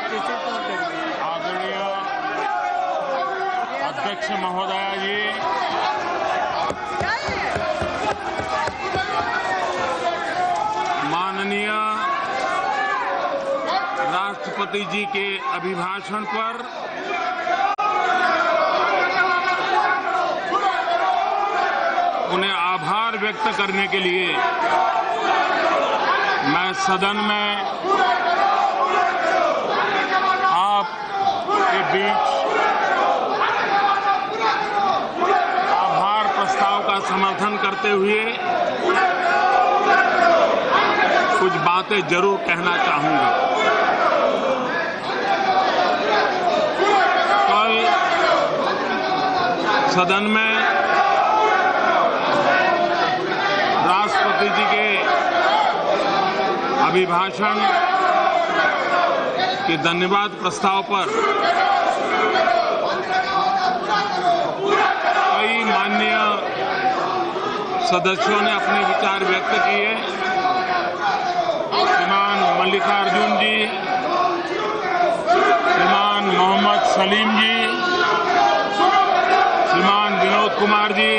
आदरणीय अध्यक्ष महोदया जी, माननीय राष्ट्रपति जी के अभिभाषण पर उन्हें आभार व्यक्त करने के लिए मैं सदन में आपके बीच आभार प्रस्ताव का समर्थन करते हुए कुछ बातें जरूर कहना चाहूंगा। कल सदन में राष्ट्रपति जी के अभिभाषण के धन्यवाद प्रस्ताव पर कई माननीय सदस्यों ने अपने विचार व्यक्त किए। श्रीमान मल्लिकार्जुन जी, श्रीमान मोहम्मद सलीम जी, श्रीमान Vinod Kumar ji,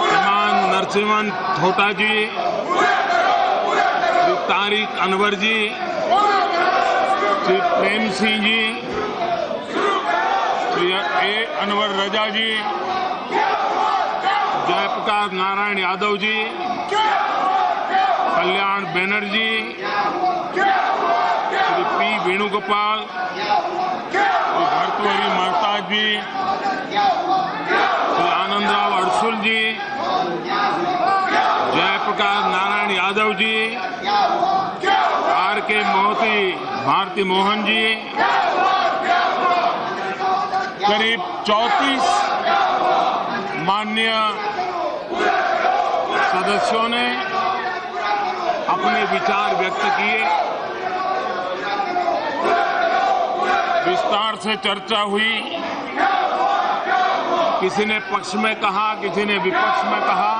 Shriman Narasimhan Thota ji, Shri Tariq Anwar ji, Shri Prem Singh ji, Shri A Anwar Raza ji, Jayaprakash Narayan Yadav ji, Kalyan Banerjee, Shri P Venugopal, Shri Bhartruhari Mahtab ji, Shri Anandrao Adsul ji, Jayaprakash Narayan Yadav ji, R K Mohanty Bharti Mohan ji, करीब 34 माननीय सदस्यों ने अपने विचार व्यक्त किए। विस्तार से चर्चा हुई। किसी ने पक्ष में कहा, किसी ने विपक्ष में कहा,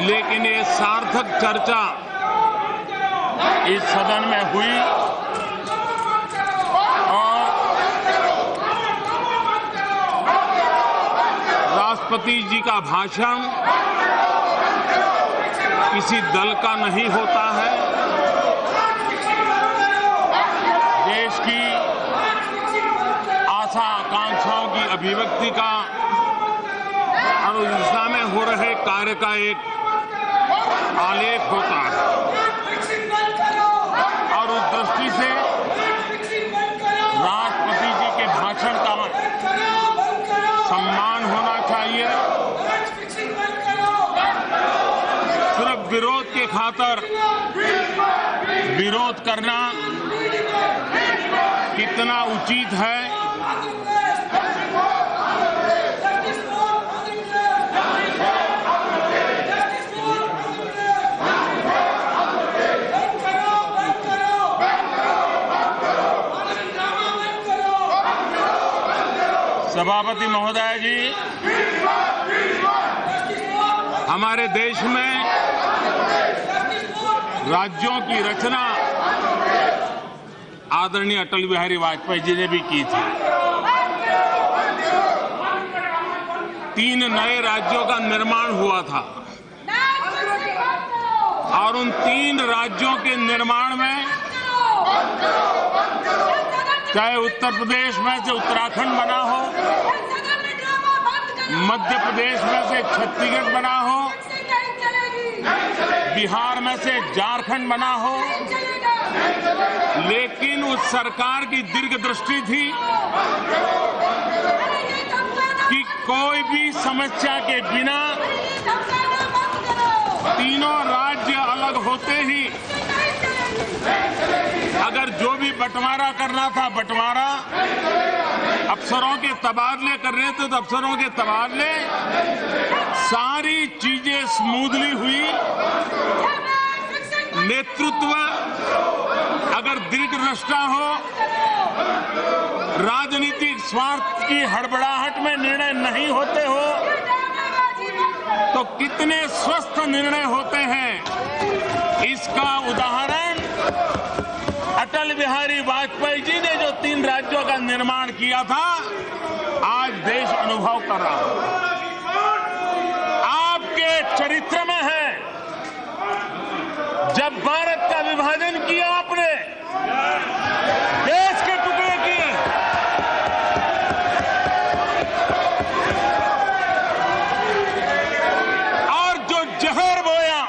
लेकिन ये सार्थक चर्चा इस सदन में हुई और राष्ट्रपति जी का भाषण किसी दल का नहीं होता है। देश की आशा आकांक्षाओं की अभिव्यक्ति का और उस दिशा में हो रहे कार्य का एक आलेख होता है और उस दृष्टि से राष्ट्रपति जी के भाषण का सम्मान होना चाहिए। सिर्फ विरोध के खातिर विरोध करना कितना उचित है, सभापति महोदय जी, हमारे देश में राज्यों की रचना आदरणीय अटल बिहारी वाजपेयी जी ने भी की थी। 3 नए राज्यों का निर्माण हुआ था और उन 3 राज्यों के निर्माण में चाहे उत्तर प्रदेश में से उत्तराखंड बना हो, मध्य प्रदेश में से छत्तीसगढ़ बना हो, बिहार में से झारखंड बना हो, लेकिन उस सरकार की दीर्घ दृष्टि थी कि कोई भी समस्या के बिना तीनों राज्य अलग होते ही अगर जो भी बंटवारा करना था बंटवारा, अफसरों के तबादले कर रहे थे तो अफसरों के तबादले, सारी चीजें स्मूथली हुई। नेतृत्व अगर दीर्घदृष्टा हो, राजनीतिक स्वार्थ की हड़बड़ाहट में निर्णय नहीं होते हो, तो कितने स्वस्थ निर्णय होते हैं, इसका उदाहरण निर्माण किया था, आज देश अनुभव कर रहा है। आपके चरित्र में है, जब भारत का विभाजन किया आपने, देश के टुकड़े किए, और जो जहर बोया,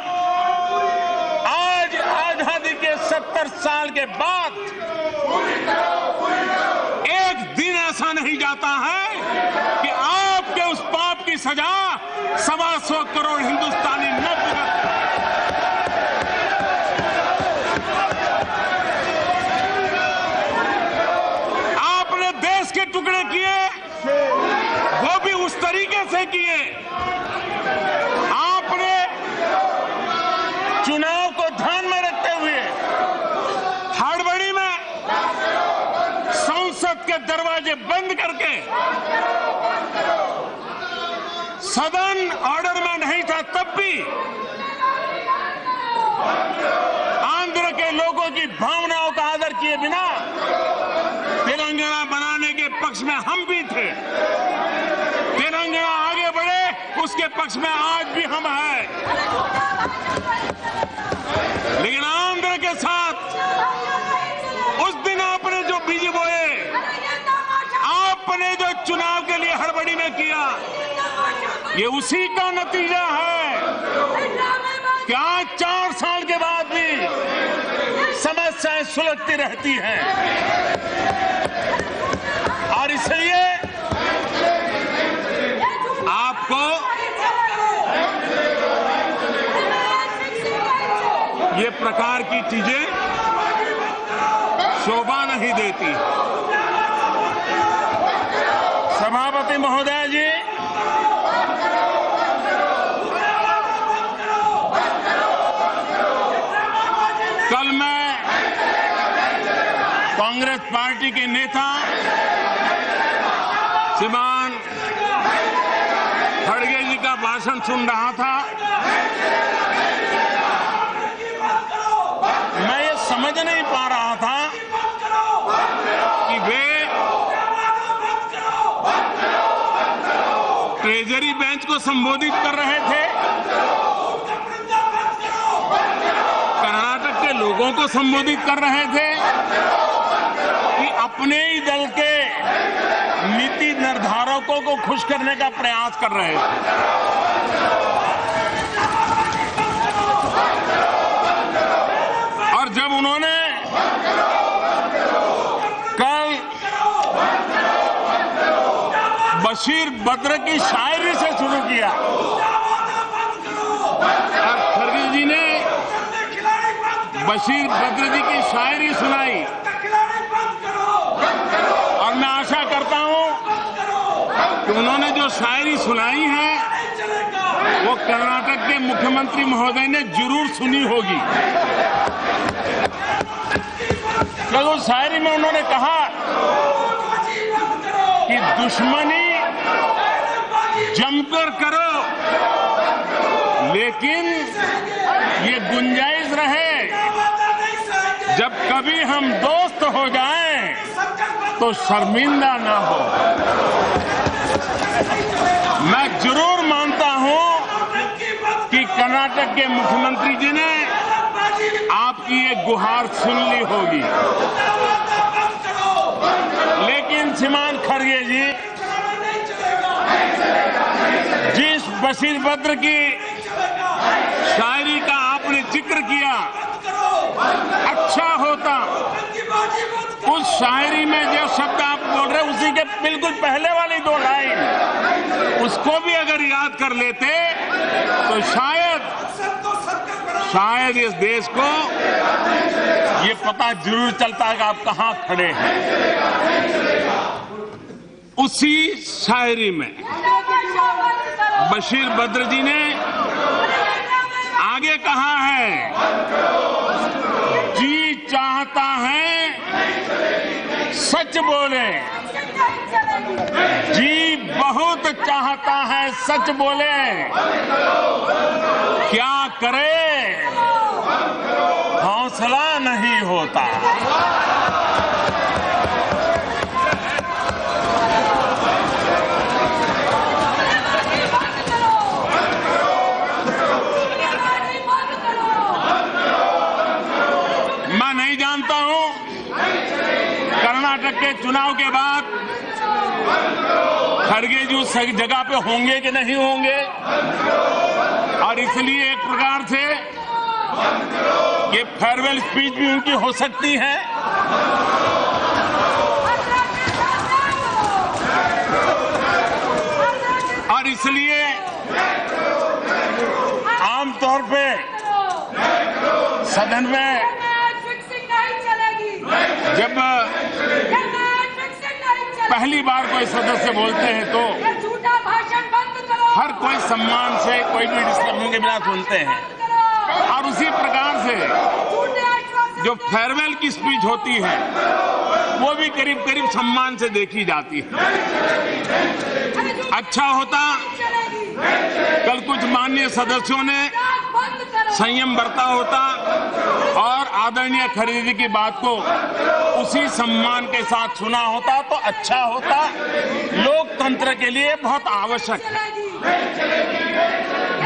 आज आजादी के 70 साल के बाद एक दिन ऐसा नहीं जाता है कि आपके उस पाप की सजा 125 करोड़ हिंदुस्तानी न भुगत। आपने देश के टुकड़े किए, वो भी उस तरीके से किए। आपने चुनाव को ध्यान में रखते हुए हड़बड़ी में संसद के दरवाजे बंद करके, सदन ऑर्डर में नहीं था तब भी आंध्र के लोगों की भावनाओं का आदर किए बिना तेलंगाना बनाने के पक्ष में हम भी थे। तेलंगाना आगे बढ़े उसके पक्ष में आज भी हम हैं। लेकिन आंध्र के साथ उस दिन आपने जो बीज बोए, आपने जो चुनाव के लिए हड़बड़ी में किया, ये उसी का नतीजा है कि आज 4 साल के बाद भी समस्याएं सुलझती रहती हैं। और इसलिए आपको ये प्रकार की चीजें शोभा नहीं देती। सभापति महोदय जी, कल मैं कांग्रेस पार्टी के नेता श्रीमान खड़गे जी का भाषण सुन रहा था। मैं ये समझ नहीं पा रहा था कि वे ट्रेजरी बेंच को संबोधित कर रहे थे, कर्नाटक के लोगों को संबोधित कर रहे थे, कि अपने ही दल के नीति निर्धारकों को खुश करने का प्रयास कर रहे थे। और जब उन्होंने कल बशीर बद्र की शायरी से शुरू किया और खड़गे जी ने बशीर बद्र जी की शायरी सुनाई, और मैं आशा करता हूं कि उन्होंने जो शायरी सुनाई है वो कर्नाटक के मुख्यमंत्री महोदय ने जरूर सुनी होगी। कल उस शायरी में उन्होंने कहा कि दुश्मनी जमकर करो, लेकिन ये गुंजाइश रहे जब कभी हम दोस्त हो जाएं तो शर्मिंदा ना हो। मैं जरूर मानता हूं कि कर्नाटक के मुख्यमंत्री जी ने आपकी ये गुहार सुन ली होगी, लेकिन श्रीमान खड़गे जी, जिस बशीर बद्र की शायरी का आपने जिक्र किया, अच्छा होता उस शायरी में जो शब्द आप बोल रहे उसी के बिल्कुल पहले वाली 2 लाइन उसको भी अगर याद कर लेते तो शायद इस देश को ये पता जरूर चलता है कि आप कहां खड़े हैं। उसी शायरी में बशीर बद्र जी ने आगे कहा है, जी चाहता है सच बोले, जी बहुत चाहता है सच बोले, क्या करे हौसला नहीं होता। मैं नहीं जानता हूं कर्नाटक के चुनाव के बाद खड़गे जी उस जगह पे होंगे कि नहीं होंगे, और इसलिए एक प्रकार से ये फेयरवेल स्पीच भी उनकी हो सकती है। और इसलिए आमतौर पे सदन में जब पहली बार कोई सदस्य बोलते हैं तो हर कोई सम्मान से कोई भी डिस्टर्बिंग के बिना सुनते हैं, और उसी प्रकार से जो फेयरवेल की स्पीच होती है वो भी करीब करीब सम्मान से देखी जाती है। अच्छा होता कल कुछ माननीय सदस्यों ने संयम बरता होता और आदरणीय खड़गे की बात को उसी सम्मान के साथ सुना होता तो अच्छा होता। लोकतंत्र के लिए बहुत आवश्यक है।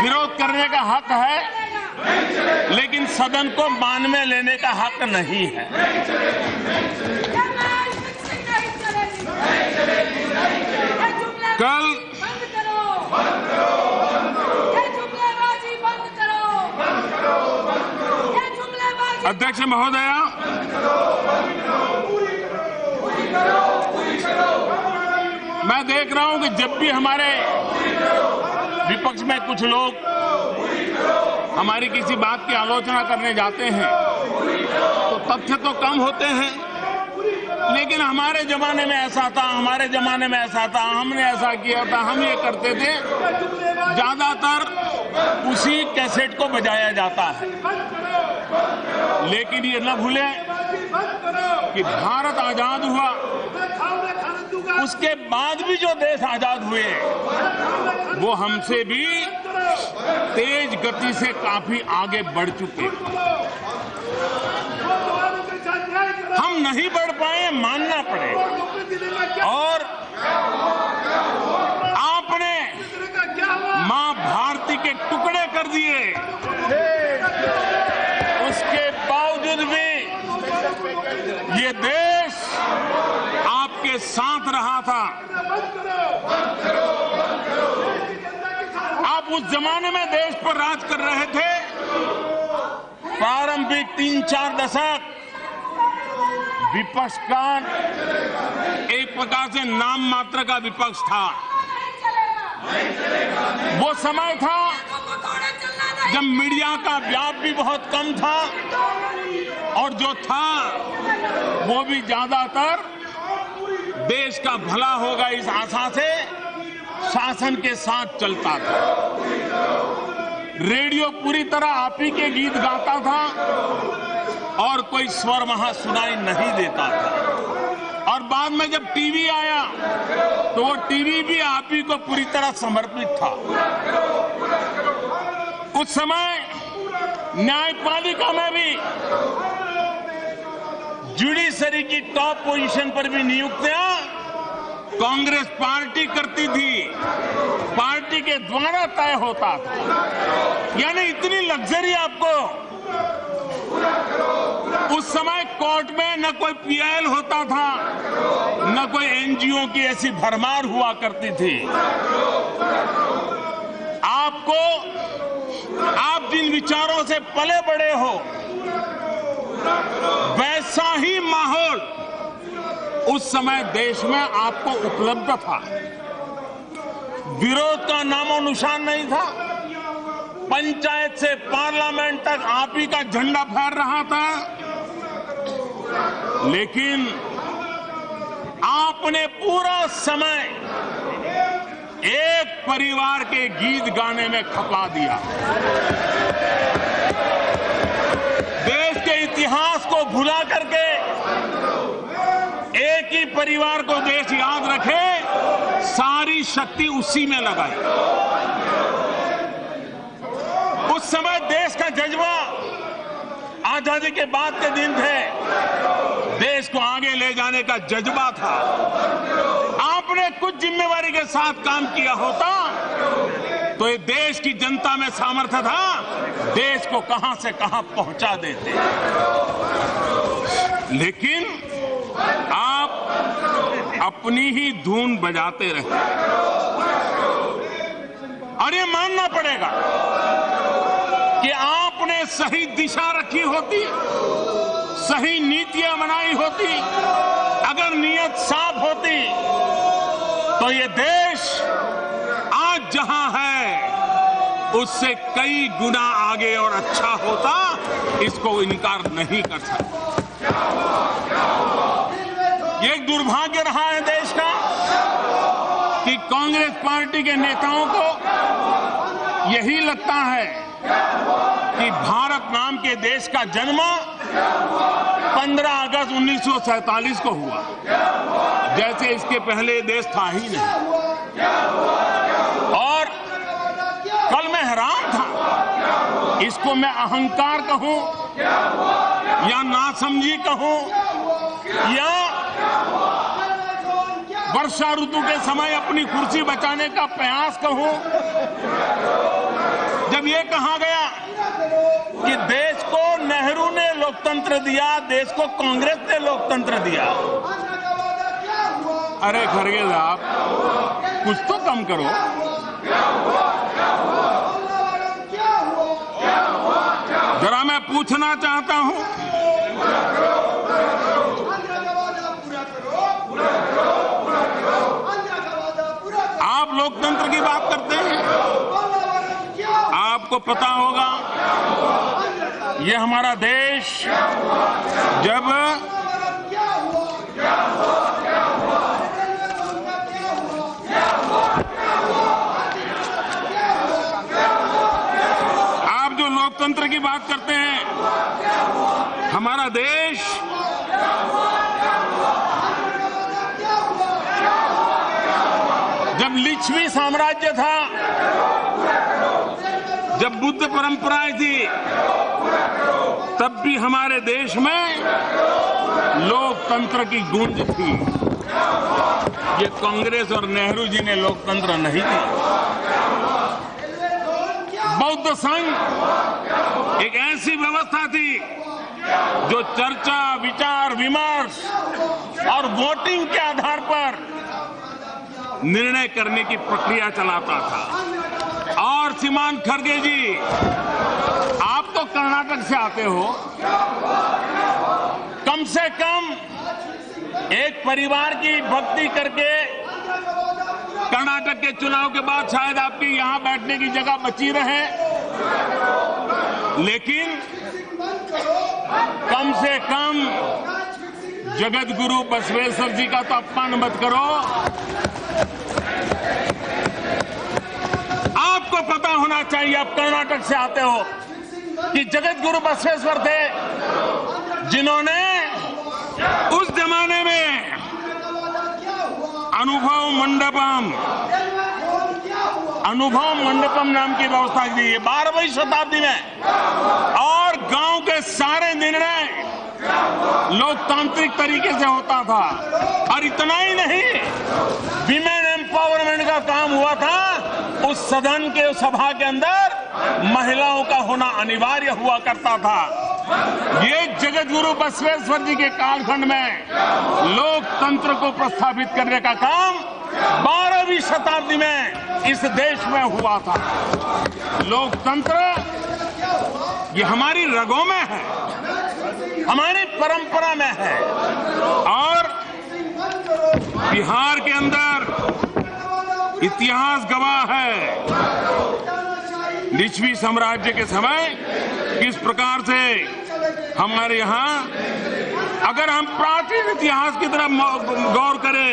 विरोध करने का हक है, लेकिन सदन को मान में लेने का हक नहीं है। कल अध्यक्ष महोदया, मैं देख रहा हूं कि जब भी हमारे विपक्ष में कुछ लोग हमारी किसी बात की आलोचना करने जाते हैं तो तथ्य तो कम होते हैं, लेकिन हमारे जमाने में ऐसा था, हमारे जमाने में ऐसा था, हमने ऐसा किया था, हम ये करते थे, ज्यादातर उसी कैसेट को बजाया जाता है। लेकिन ये न भूलें कि भारत आजाद हुआ, उसके बाद भी जो देश आजाद हुए वो हमसे भी तेज गति से काफी आगे बढ़ चुके। हम नहीं बढ़ पाए, मानना पड़ेगा। और आपने मां भारती के टुकड़े कर दिए, उसके बावजूद भी ये देश आपके साथ रहा था। आप उस जमाने में देश पर राज कर रहे थे। प्रारंभिक 3-4 दशक विपक्ष का एक प्रकार से नाम मात्र का विपक्ष था। वो समय था जब मीडिया का व्याप भी बहुत कम था, और जो था वो भी ज्यादातर देश का भला होगा इस आशा से शासन के साथ चलता था। रेडियो पूरी तरह आप ही के गीत गाता था और कोई स्वर वहां सुनाई नहीं देता था। और बाद में जब टीवी आया तो वो टीवी भी आप ही को पूरी तरह समर्पित था। उस समय न्यायपालिका में भी जुडिशरी की टॉप पोजीशन पर भी नियुक्तियां कांग्रेस पार्टी करती थी, पार्टी के द्वारा तय होता था। यानी इतनी लग्जरी आपको उस समय कोर्ट में न कोई पीआईएल होता था, न कोई एनजीओ की ऐसी भरमार हुआ करती थी। आपको, आप जिन विचारों से पले बड़े हो, वैसा ही माहौल उस समय देश में आपको उपलब्ध था। विरोध का नामो निशान नहीं था। पंचायत से पार्लियामेंट तक आप ही का झंडा फहर रहा था। लेकिन आपने पूरा समय एक परिवार के गीत गाने में खपा दिया। देश के इतिहास को भुला करके एक ही परिवार को देश याद रखे, सारी शक्ति उसी में लगाई। उस समय देश का जज्बा, आजादी के बाद के दिन थे, देश को आगे ले जाने का जज्बा था। आपने कुछ जिम्मेवारी के साथ काम किया होता तो ये देश की जनता में सामर्थ्य था, देश को कहां से कहां पहुंचा देते। लेकिन आप अपनी ही धुन बजाते रहे और ये मानना पड़ेगा कि आपने सही दिशा रखी होती, सही नीतियां बनाई होती, अगर नीयत साफ होती तो ये देश आज जहां है उससे कई गुना आगे और अच्छा होता। इसको इनकार नहीं कर सकता। ये एक दुर्भाग्य रहा है देश का कि कांग्रेस पार्टी के नेताओं को यही लगता है कि भारत नाम के देश का जन्म 15 अगस्त 1947 को हुआ, जैसे इसके पहले देश था ही नहीं। और कल मैं हैरान था, इसको मैं अहंकार कहूं या नासमझी कहूं या वर्षा ऋतु के समय अपनी कुर्सी बचाने का प्रयास कहूं, जब ये कहा गया कि देश को नेहरू ने लोकतंत्र दिया, देश को कांग्रेस ने लोकतंत्र दिया। अरे खरगे साहब, कुछ तो कम करो। जरा मैं पूछना चाहता हूं, आप लोकतंत्र की बात करते हैं, आपको पता होगा ये हमारा देश जब आप जो लोकतंत्र की बात करते हैं, हमारा देश जब लिच्छवी साम्राज्य था, जब बुद्ध परंपराएं थी, तब भी हमारे देश में लोकतंत्र की गूंज थी। ये कांग्रेस और नेहरू जी ने लोकतंत्र नहीं दी। बौद्ध संघ एक ऐसी व्यवस्था थी जो चर्चा, विचार विमर्श और वोटिंग के आधार पर निर्णय करने की प्रक्रिया चलाता था। और श्रीमान खरगे जी, आप तो कर्नाटक से आते हो, कम से कम एक परिवार की भक्ति करके कर्नाटक के चुनाव के बाद शायद आपकी यहां बैठने की जगह बची रहे, लेकिन कम से कम जगत गुरु बसवेश्वर जी का तो अपमान मत करो। आपको पता होना चाहिए, आप कर्नाटक से आते हो, कि जगत गुरु बसवेश्वर थे जिन्होंने उस जमाने में अनुभव मंडपम नाम की व्यवस्था की, 12वीं शताब्दी में, और गांव के सारे निर्णय लोकतांत्रिक तरीके से होता था। और इतना ही नहीं, विमेन एम्पावरमेंट का काम हुआ था। उस सदन के सभा के अंदर महिलाओं का होना अनिवार्य हुआ करता था। ये जगत गुरु बसवेश्वर जी के कालखंड में लोकतंत्र को प्रस्थापित करने का काम 12वीं शताब्दी में इस देश में हुआ था। लोकतंत्र ये हमारी रगों में है, हमारी परंपरा में है। और बिहार के अंदर इतिहास गवाह है, लिच्छवी साम्राज्य के समय किस प्रकार से हमारे यहाँ, अगर हम प्राचीन इतिहास की तरफ गौर करें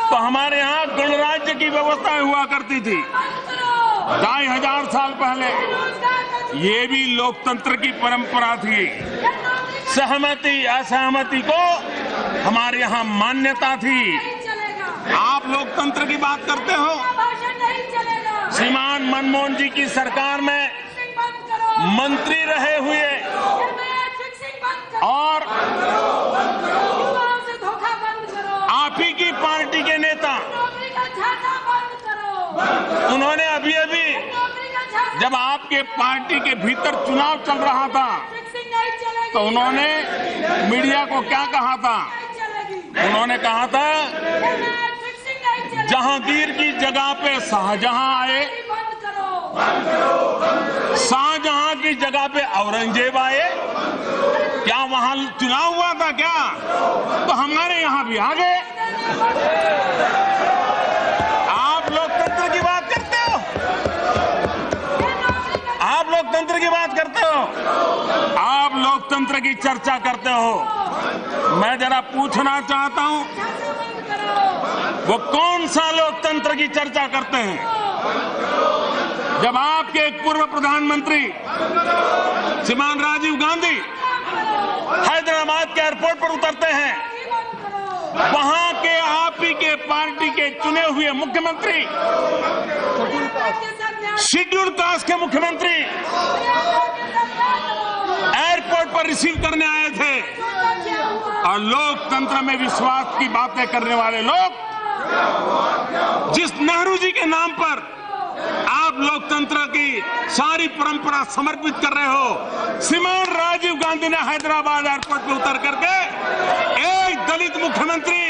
तो हमारे यहाँ गणराज्य की व्यवस्था हुआ करती थी 2500 साल पहले। ये भी लोकतंत्र की परंपरा थी। सहमति असहमति को हमारे यहाँ मान्यता थी। आप लोकतंत्र की बात करते हो, श्रीमान मनमोहन जी की सरकार में मंत्री रहे हुए और जब आपके पार्टी के भीतर चुनाव चल रहा था तो उन्होंने मीडिया को क्या कहा था? उन्होंने कहा था जहांगीर की जगह पे शाहजहां आए, शाहजहां की जगह पे औरंगजेब आए। क्या वहां चुनाव हुआ था क्या? तो हमारे यहां भी आ गए। आप लोकतंत्र की बात करते हो, आप लोकतंत्र की बात करते हो, आप लोकतंत्र की चर्चा करते हो। मैं जरा पूछना चाहता हूं, वो कौन सा लोकतंत्र की चर्चा करते हैं? जब आपके एक पूर्व प्रधानमंत्री श्रीमान राजीव गांधी हैदराबाद के एयरपोर्ट पर उतरते हैं, वहां के आप ही के पार्टी के चुने हुए मुख्यमंत्री, शेड्यूल कास्ट के मुख्यमंत्री एयरपोर्ट पर रिसीव करने आए थे। और लोकतंत्र में विश्वास की बातें करने वाले लोग, जिस नेहरू जी के नाम पर आप लोकतंत्र की सारी परंपरा समर्पित कर रहे हो, श्रीमान राजीव गांधी ने हैदराबाद एयरपोर्ट पर उतर करके एक दलित मुख्यमंत्री,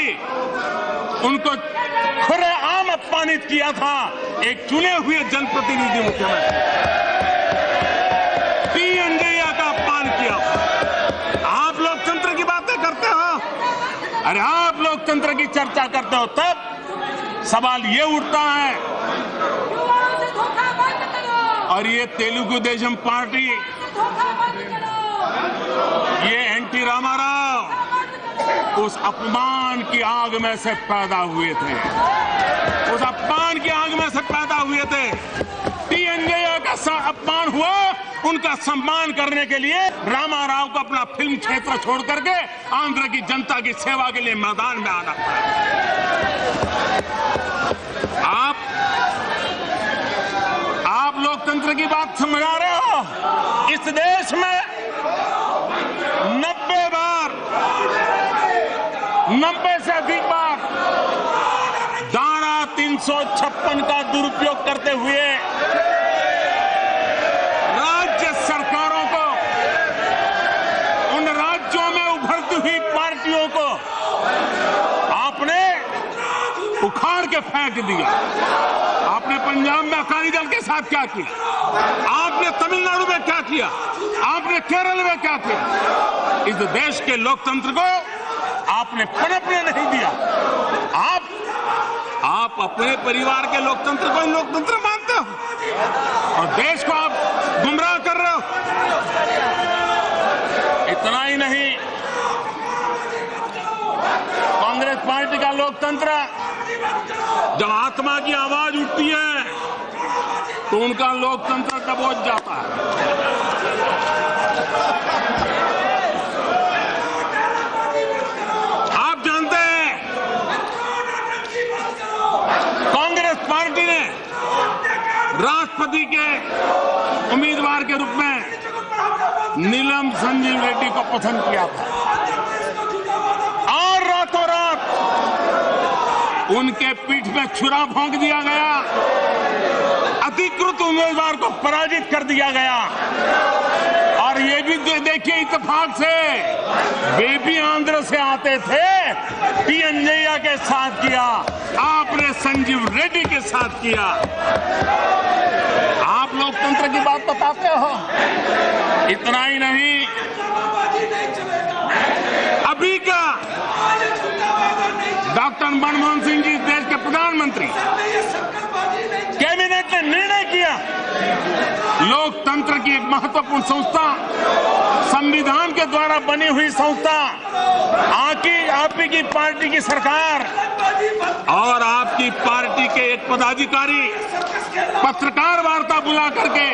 उनको खुलेआम अपमानित किया था। एक चुने हुए जनप्रतिनिधि मुख्यमंत्री पीएनजैया का अपमान किया। आप लोकतंत्र की बातें करते हो? अरे आप लोकतंत्र की चर्चा करते हो तब सवाल ये उठता है, और ये तेलुगु देशम पार्टी, ये एनटी रामाराव उस अपमान की आग में से पैदा हुए थे, उस अपमान की आग में से पैदा हुए थे। पीएनजैया का अपमान हुआ, उनका सम्मान करने के लिए रामाराव को अपना फिल्म क्षेत्र छोड़ करके आंध्र की जनता की सेवा के लिए मैदान में आना पड़ा। आप लोकतंत्र की बात समझा रहे हो? इस देश में 90 से अधिक बार धारा 356 का दुरुपयोग करते हुए राज्य सरकारों को, उन राज्यों में उभरती हुई पार्टियों को आपने उखाड़ के फेंक दिया। आपने पंजाब में अकाली दल के साथ क्या किया? आपने तमिलनाडु में क्या किया? आपने केरल में क्या किया? इस देश के लोकतंत्र को आपने पनपने नहीं दिया। आप अपने परिवार के लोकतंत्र को लोकतंत्र मानते हो और देश को आप गुमराह कर रहे हो। इतना ही नहीं, कांग्रेस पार्टी का लोकतंत्र, जब आत्मा की आवाज उठती है तो उनका लोकतंत्र दबोच जाता है। आप जानते हैं, कांग्रेस पार्टी ने राष्ट्रपति के उम्मीदवार के रूप में नीलम संजीव रेड्डी को पसंद किया था और रातों रात उनके पीठ में छुरा भोंक दिया गया, अधिकृत उम्मीदवार को पराजित कर दिया गया। और ये भी देखिए, इत्तेफाक से वे भी आंध्र से आते थे, पीएनजैया के साथ किया, आपने संजीव रेड्डी के साथ किया। आप लोकतंत्र की बात बताते हो। इतना ही नहीं, अभी का डॉक्टर मनमोहन सिंह जी देश के प्रधानमंत्री, कैबिनेट ने निर्णय किया लोकतंत्र की एक महत्वपूर्ण संस्था, संविधान के द्वारा बनी हुई संस्था, आप ही की पार्टी की सरकार और आपकी पार्टी के एक पदाधिकारी पत्रकार वार्ता बुला करके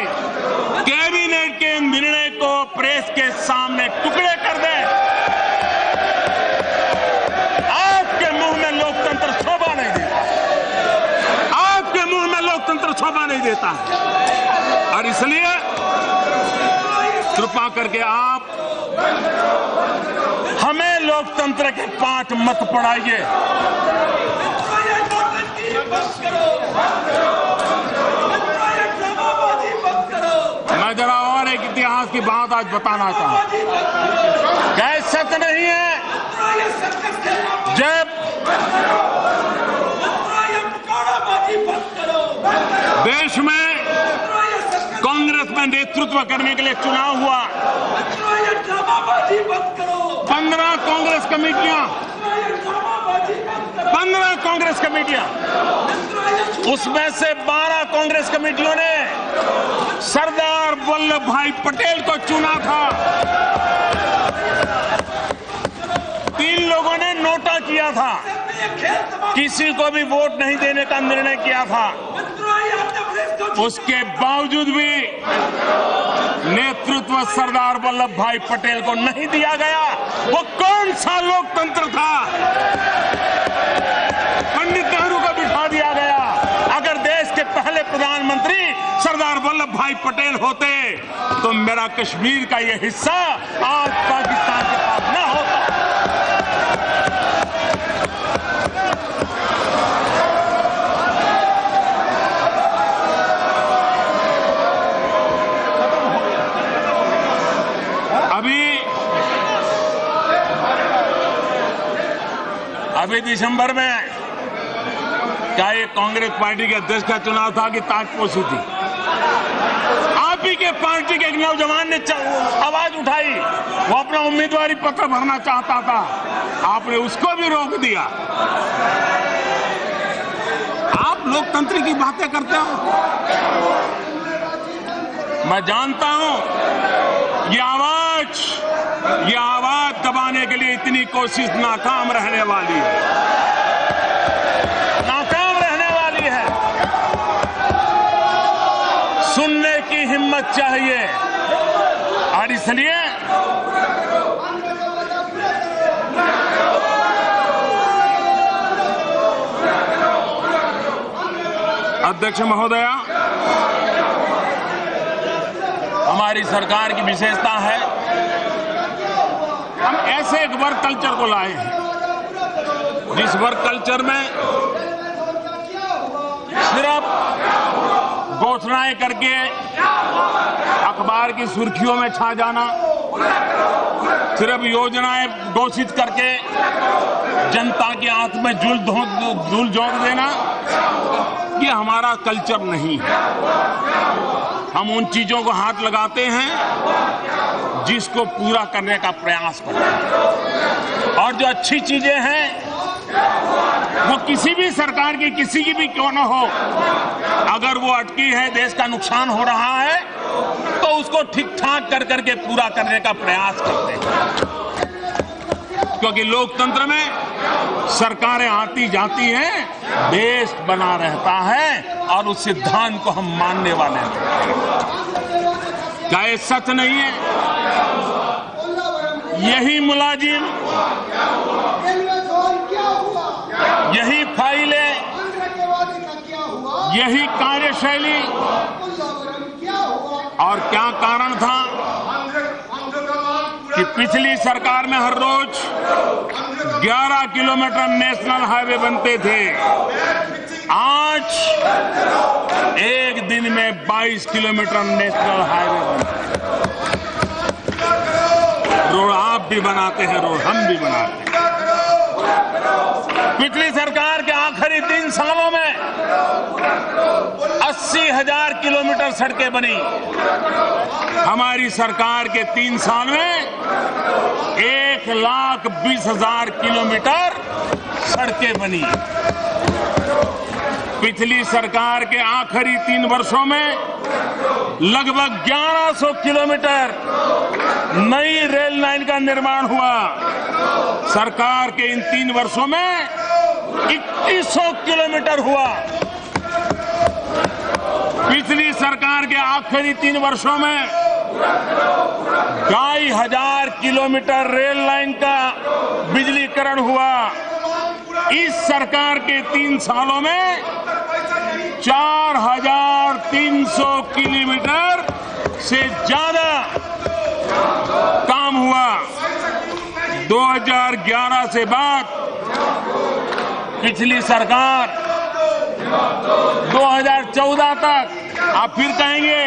कैबिनेट के निर्णय को प्रेस के सामने टुकड़े कर दे। आपके मुंह में लोकतंत्र शोभा नहीं देता, आपके मुंह में लोकतंत्र शोभा नहीं देता है। और इसलिए कृपा करके आप हमें लोकतंत्र के पाठ मत पढ़ाइए। की बात आज बताना चाहूं। क्या सच नहीं है? जब देश में कांग्रेस में नेतृत्व करने के लिए चुनाव हुआ, 15 कांग्रेस कमेटियां, उसमें से 12 कांग्रेस कमेटियों ने सरदार वल्लभ भाई पटेल को चुना था। 3 लोगों ने नोटा किया था, किसी को भी वोट नहीं देने का निर्णय किया था। उसके बावजूद भी नेतृत्व सरदार वल्लभ भाई पटेल को नहीं दिया गया। वो कौन सा लोकतंत्र था? पंडित नेहरू को बिठा दिया गया। अगर देश के पहले प्रधानमंत्री सरदार वल्लभ भाई पटेल होते तो मेरा कश्मीर का ये हिस्सा आज पाकिस्तान के पास न होता। अभी दिसंबर में क्या ये कांग्रेस पार्टी के अध्यक्ष का चुनाव था कि ताजपोशी थी? आप ही के पार्टी के एक नौजवान ने आवाज उठाई, वो अपना उम्मीदवारी पत्र भरना चाहता था, आपने उसको भी रोक दिया। आप लोकतंत्र की बातें करते हो। मैं जानता हूं ये आवाज दबाने के लिए इतनी कोशिश नाकाम रहने वाली है, सुनने की हिम्मत चाहिए। और इसलिए अध्यक्ष महोदया, हमारी सरकार की विशेषता है, हम ऐसे एक वर्क कल्चर को लाए हैं जिस वर्क कल्चर में सिर्फ घोषणाएं करके अखबार की सुर्खियों में छा जाना, सिर्फ योजनाएं घोषित करके जनता के आंख में धूल झोंक देना, ये हमारा कल्चर नहीं है। हम उन चीजों को हाथ लगाते हैं जिसको पूरा करने का प्रयास करते हैं, और जो अच्छी चीजें हैं वो किसी भी सरकार की, किसी की भी क्यों न हो, अगर वो अटकी है, देश का नुकसान हो रहा है, तो उसको ठीक ठाक कर करके पूरा करने का प्रयास करते हैं। क्योंकि लोकतंत्र में सरकारें आती जाती हैं, देश बना रहता है और उस सिद्धांत को हम मानने वाले हैं। क्या ये सच नहीं है? यही मुलाजिम, यही फाइलें, यही कार्यशैली, और क्या कारण था कि पिछली सरकार में हर रोज 11 किलोमीटर नेशनल हाईवे बनते थे, आज एक दिन में 22 किलोमीटर नेशनल हाईवे बनते हैं। रोड आप भी बनाते हैं, रोड हम भी बनाते हैं। पिछली सरकार के आखिरी 3 सालों में 80,000 किलोमीटर सड़कें बनी। हमारी सरकार के 3 साल में 1,20,000 किलोमीटर सड़कें बनी। पिछली सरकार के आखिरी 3 वर्षों में लगभग 1100 किलोमीटर नई रेल लाइन का निर्माण हुआ। सरकार के इन 3 वर्षों में 2100 किलोमीटर हुआ। पिछली सरकार के आखिरी 3 वर्षों में 2,500 किलोमीटर रेल लाइन का बिजलीकरण हुआ। इस सरकार के 3 सालों में 4,300 किलोमीटर से ज्यादा काम हुआ। 2011 से बाद पिछली सरकार 2014 तक, आप फिर कहेंगे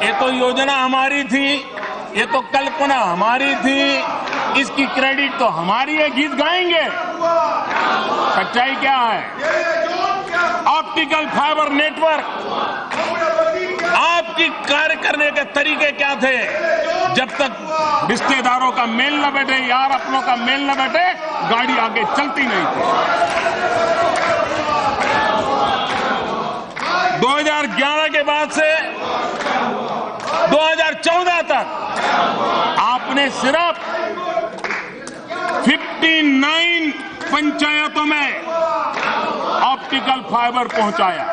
ये तो योजना हमारी थी, ये तो कल्पना हमारी थी, इसकी क्रेडिट तो हमारी है, गीत गाएंगे। सच्चाई क्या है? ऑप्टिकल फाइबर नेटवर्क, आपकी कार्य करने के तरीके क्या थे? जब तक रिश्तेदारों का मेल न बैठे, यार अपनों का मेल न बैठे, गाड़ी आगे चलती नहीं थी। 2011 के बाद से 2014 तक आपने सिर्फ 59 पंचायतों में ऑप्टिकल फाइबर पहुंचाया।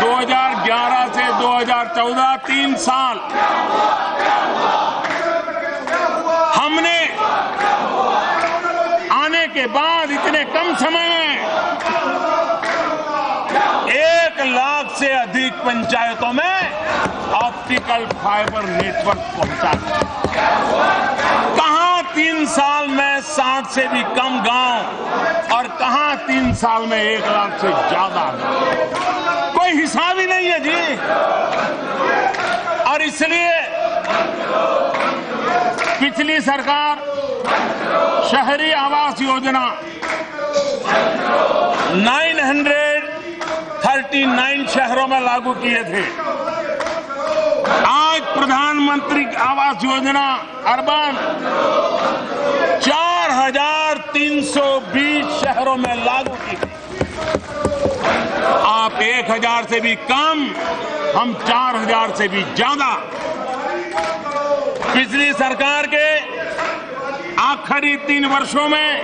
2011 से 2014 3 साल हमने आने के बाद इतने कम समय में 1 लाख से अधिक पंचायतों में ऑप्टिकल फाइबर नेटवर्क पहुंचा। कहां 3 साल में 60 से भी कम गांव और कहां 3 साल में 1 लाख से ज्यादा, कोई हिसाब ही नहीं है जी। और इसलिए पिछली सरकार शहरी आवास योजना 939 शहरों में लागू किए थे। आज प्रधानमंत्री आवास योजना अर्बन 4320 शहरों में लागू की। आप 1000 से भी कम, हम 4000 से भी ज्यादा। पिछली सरकार के आखिरी 3 वर्षों में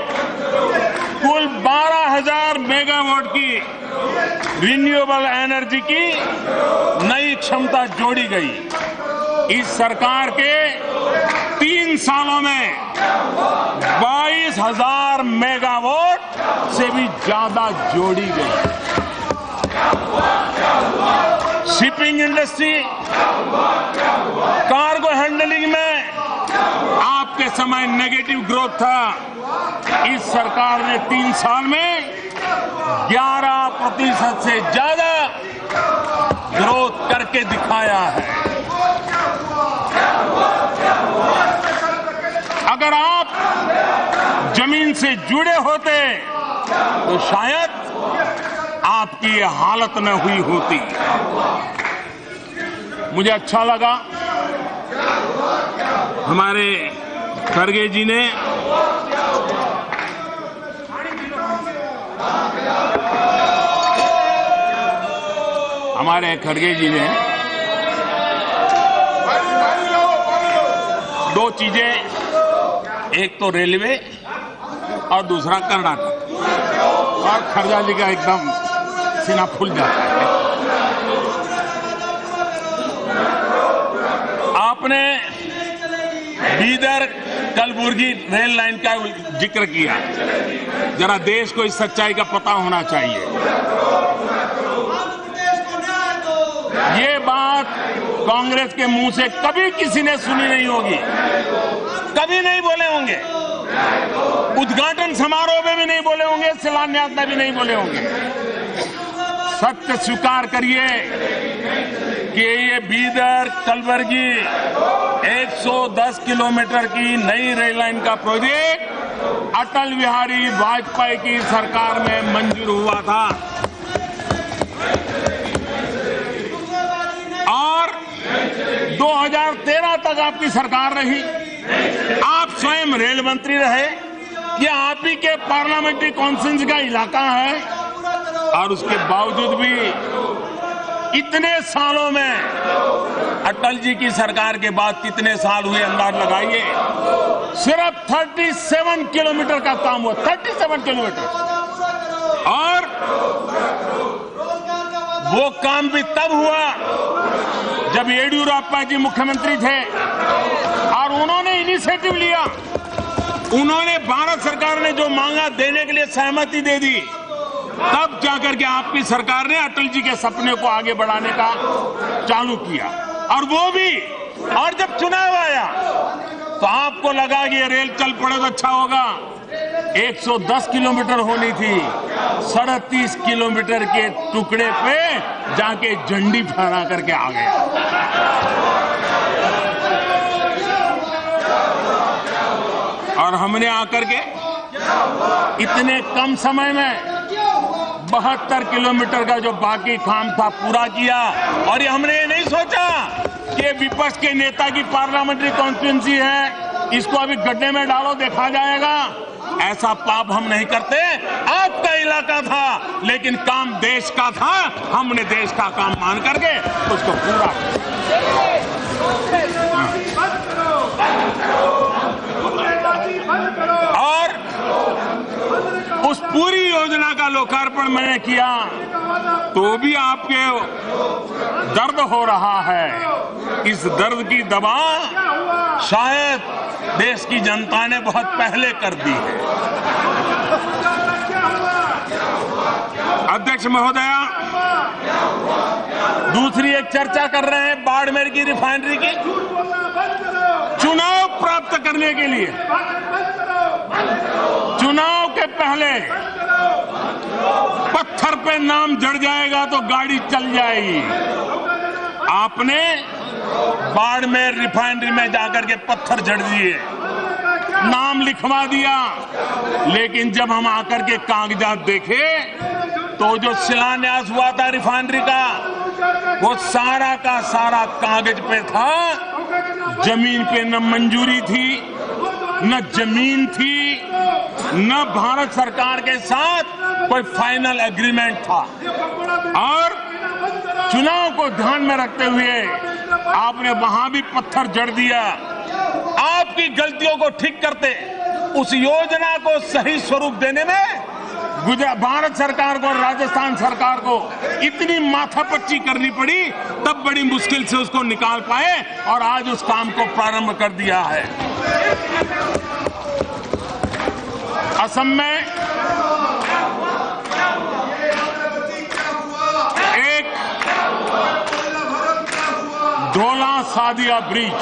कुल 12000 मेगावाट की रिन्यूएबल एनर्जी की नई क्षमता जोड़ी गई। इस सरकार के 3 सालों में 22000 मेगावाट से भी ज्यादा जोड़ी गई। शिपिंग इंडस्ट्री, कार्गो हैंडलिंग में आपके समय नेगेटिव ग्रोथ था। इस सरकार ने 3 साल में 11% से ज्यादा ग्रोथ करके दिखाया है। अगर आप जमीन से जुड़े होते तो शायद आपकी ये हालत न हुई होती। मुझे अच्छा लगा हमारे खड़गे जी ने दो चीजें, एक तो रेलवे और दूसरा कर्नाटक, और खड़गा जी का एकदम सीना फूल जाता है। आपने बीदर कलबुर्गी रेल लाइन का जिक्र किया। जरा देश को इस सच्चाई का पता होना चाहिए। ये बात कांग्रेस के मुंह से कभी किसी ने सुनी नहीं होगी, कभी नहीं बोले होंगे, उद्घाटन समारोह में भी नहीं बोले होंगे, शिलान्यास में भी नहीं बोले होंगे। सत्य स्वीकार करिए कि ये बीदर कलबुर्गी 110 किलोमीटर की नई रेल लाइन का प्रोजेक्ट अटल बिहारी वाजपेयी की सरकार में मंजूर हुआ था और 2013 तक आपकी सरकार रही। आप स्वयं रेल मंत्री रहे। यह आप ही के पार्लियामेंट्री कॉन्फ्रेंस का इलाका है और उसके बावजूद भी इतने सालों में अटल जी की सरकार के बाद कितने साल हुए अंदाज लगाइए। सिर्फ 37 किलोमीटर का काम हुआ, 37 किलोमीटर, और वो काम भी तब हुआ जब येडियुरप्पा जी मुख्यमंत्री थे और उन्होंने इनिशिएटिव लिया। उन्होंने भारत सरकार ने जो मांगा देने के लिए सहमति दे दी, तब जाकर के आपकी सरकार ने अटल जी के सपने को आगे बढ़ाने का चालू किया। और वो भी, और जब चुनाव आया तो आपको लगा कि ये रेल चल पड़े तो अच्छा होगा। 110 किलोमीटर होनी थी, 37 किलोमीटर के टुकड़े पे जाके झंडी फहरा करके आ गया। और हमने आकर के इतने कम समय में 72 किलोमीटर का जो बाकी काम था पूरा किया। और ये हमने ये नहीं सोचा कि विपक्ष के नेता की पार्लियामेंट्री कॉन्स्टिट्यूंसी है, इसको अभी गड्ढे में डालो देखा जाएगा। ऐसा पाप हम नहीं करते। आपका इलाका था लेकिन काम देश का था, हमने देश का काम मान करके उसको पूरा। और उस पूरी योजना का लोकार्पण मैंने किया तो भी आपके दर्द हो रहा है। इस दर्द की दवा शायद देश की जनता ने बहुत पहले कर दी है। अध्यक्ष महोदया, दूसरी एक चर्चा कर रहे हैं बाड़मेर की रिफाइनरी की। चुनाव प्राप्त करने के लिए चुनाव के पहले पत्थर पे नाम जड़ जाएगा तो गाड़ी चल जाएगी। आपने बाड़मेर रिफाइनरी में जाकर के पत्थर जड़ दिए, नाम लिखवा दिया, लेकिन जब हम आकर के कागजात देखे तो जो शिलान्यास हुआ था रिफाइनरी का वो सारा का सारा कागज पे था। जमीन पे न मंजूरी थी, न जमीन थी, न भारत सरकार के साथ कोई फाइनल एग्रीमेंट था। और चुनाव को ध्यान में रखते हुए आपने वहां भी पत्थर जड़ दिया। आपकी गलतियों को ठीक करते, उस योजना को सही स्वरूप देने में भारत सरकार को और राजस्थान सरकार को इतनी माथापच्ची करनी पड़ी, तब बड़ी मुश्किल से उसको निकाल पाए और आज उस काम को प्रारंभ कर दिया है। असम में एक ढोला सादिया ब्रिज,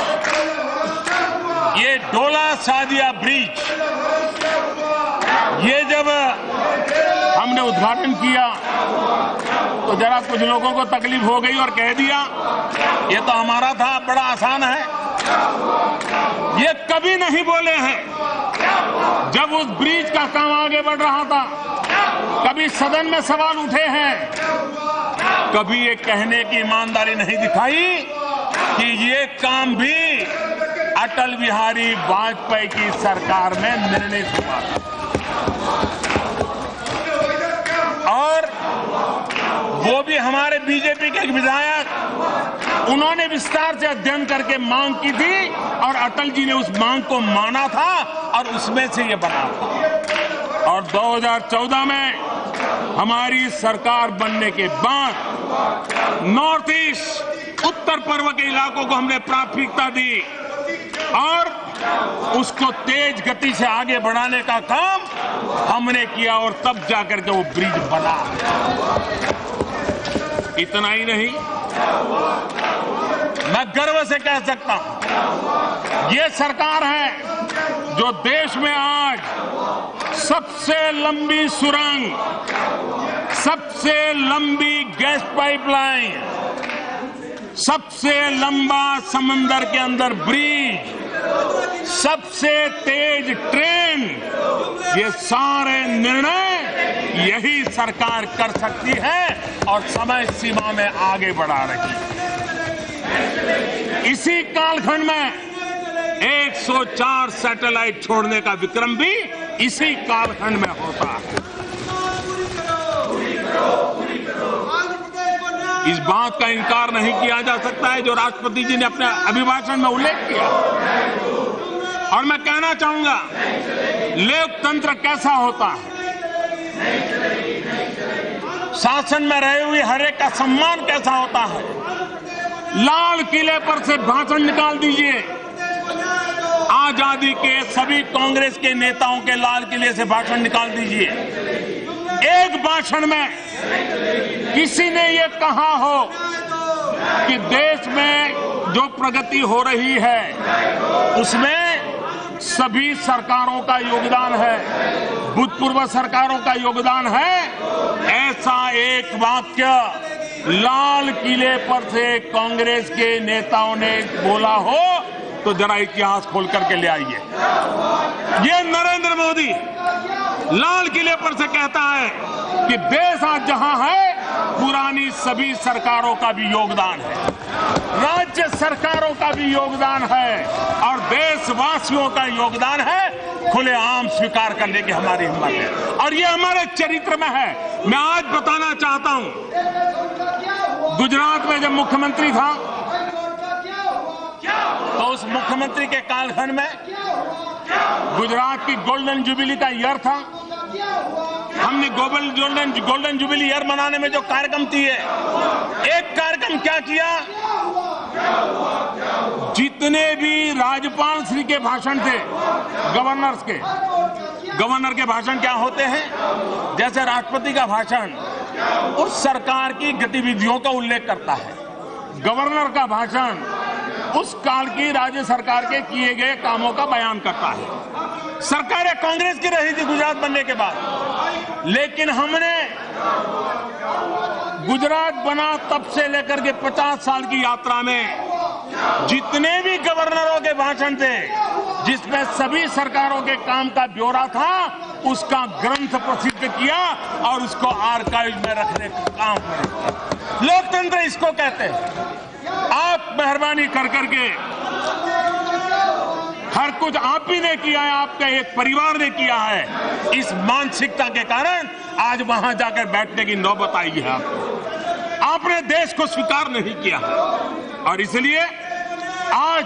ये ढोला सादिया ब्रिज, ये जब हमने उद्घाटन किया तो जरा कुछ लोगों को तकलीफ हो गई और कह दिया ये तो हमारा था, बड़ा आसान है। ये कभी नहीं बोले हैं जब उस ब्रिज का काम आगे बढ़ रहा था। कभी सदन में सवाल उठे हैं, कभी ये कहने की ईमानदारी नहीं दिखाई कि ये काम भी अटल बिहारी वाजपेयी की सरकार में निर्णित हुआ था। और वो भी हमारे बीजेपी के एक विधायक, उन्होंने विस्तार से अध्ययन करके मांग की थी और अटल जी ने उस मांग को माना था और उसमें से ये बना था। और 2014 में हमारी सरकार बनने के बाद नॉर्थ ईस्ट, उत्तर पूर्व के इलाकों को हमने प्राथमिकता दी और उसको तेज गति से आगे बढ़ाने का काम हमने किया और तब जाकर के वो ब्रिज बना। इतना ही नहीं, मैं गर्व से कह सकता हूं ये सरकार है जो देश में आज सबसे लंबी सुरंग, सबसे लंबी गैस पाइपलाइन, सबसे लंबा समंदर के अंदर ब्रिज, सबसे तेज ट्रेन, ये सारे निर्णय यही सरकार कर सकती है और समय सीमा में आगे बढ़ा रही है। इसी कालखंड में 104 सैटेलाइट छोड़ने का विक्रम भी इसी कालखंड में होता है। इस बात का इनकार नहीं किया जा सकता है जो राष्ट्रपति जी ने अपने अभिभाषण में उल्लेख किया। और मैं कहना चाहूंगा लोकतंत्र कैसा होता है, शासन में रहे हुए हर एक का सम्मान कैसा होता है। लाल किले पर से भाषण निकाल दीजिए, आजादी के सभी कांग्रेस के नेताओं के लाल किले से भाषण निकाल दीजिए, एक भाषण में किसी ने ये कहा हो कि देश में जो प्रगति हो रही है उसमें सभी सरकारों का योगदान है, भूतपूर्व सरकारों का योगदान है, ऐसा एक वाक्य लाल किले पर से कांग्रेस के नेताओं ने बोला हो तो जरा इतिहास खोल करके ले आइए। ये नरेंद्र मोदी लाल किले पर से कहता है कि देश आज जहां है पुरानी सभी सरकारों का भी योगदान है, राज्य सरकारों का भी योगदान है और देशवासियों का योगदान है, खुलेआम स्वीकार करने की हमारी हिम्मत है और ये हमारे चरित्र में है। मैं आज बताना चाहता हूं, गुजरात में जब मुख्यमंत्री था तो उस मुख्यमंत्री के कालखंड में गुजरात की गोल्डन जुबिली का ईयर था। हमने गोल्डन जुबिली ईयर मनाने में जो कार्यक्रम किए, एक कार्यक्रम क्या किया, जितने भी राज्यपाल श्री के भाषण थे, गवर्नर के भाषण क्या होते हैं, जैसे राष्ट्रपति का भाषण उस सरकार की गतिविधियों का उल्लेख करता है, गवर्नर का भाषण उस काल की राज्य सरकार के किए गए कामों का बयान करता है। सरकारें कांग्रेस की रही थी गुजरात बनने के बाद, लेकिन हमने गुजरात बना तब से लेकर के 50 साल की यात्रा में जितने भी गवर्नरों के भाषण थे, जिसमें सभी सरकारों के काम का ब्यौरा था, उसका ग्रंथ प्रसिद्ध किया और उसको आर्काइव में रखने का काम किया। लोकतंत्र इसको कहते हैं। आप मेहरबानी कर करके, हर कुछ आप ही ने किया है, आपका एक परिवार ने किया है, इस मानसिकता के कारण आज वहां जाकर बैठने की नौबत आई है। आपने देश को स्वीकार नहीं किया और इसलिए आज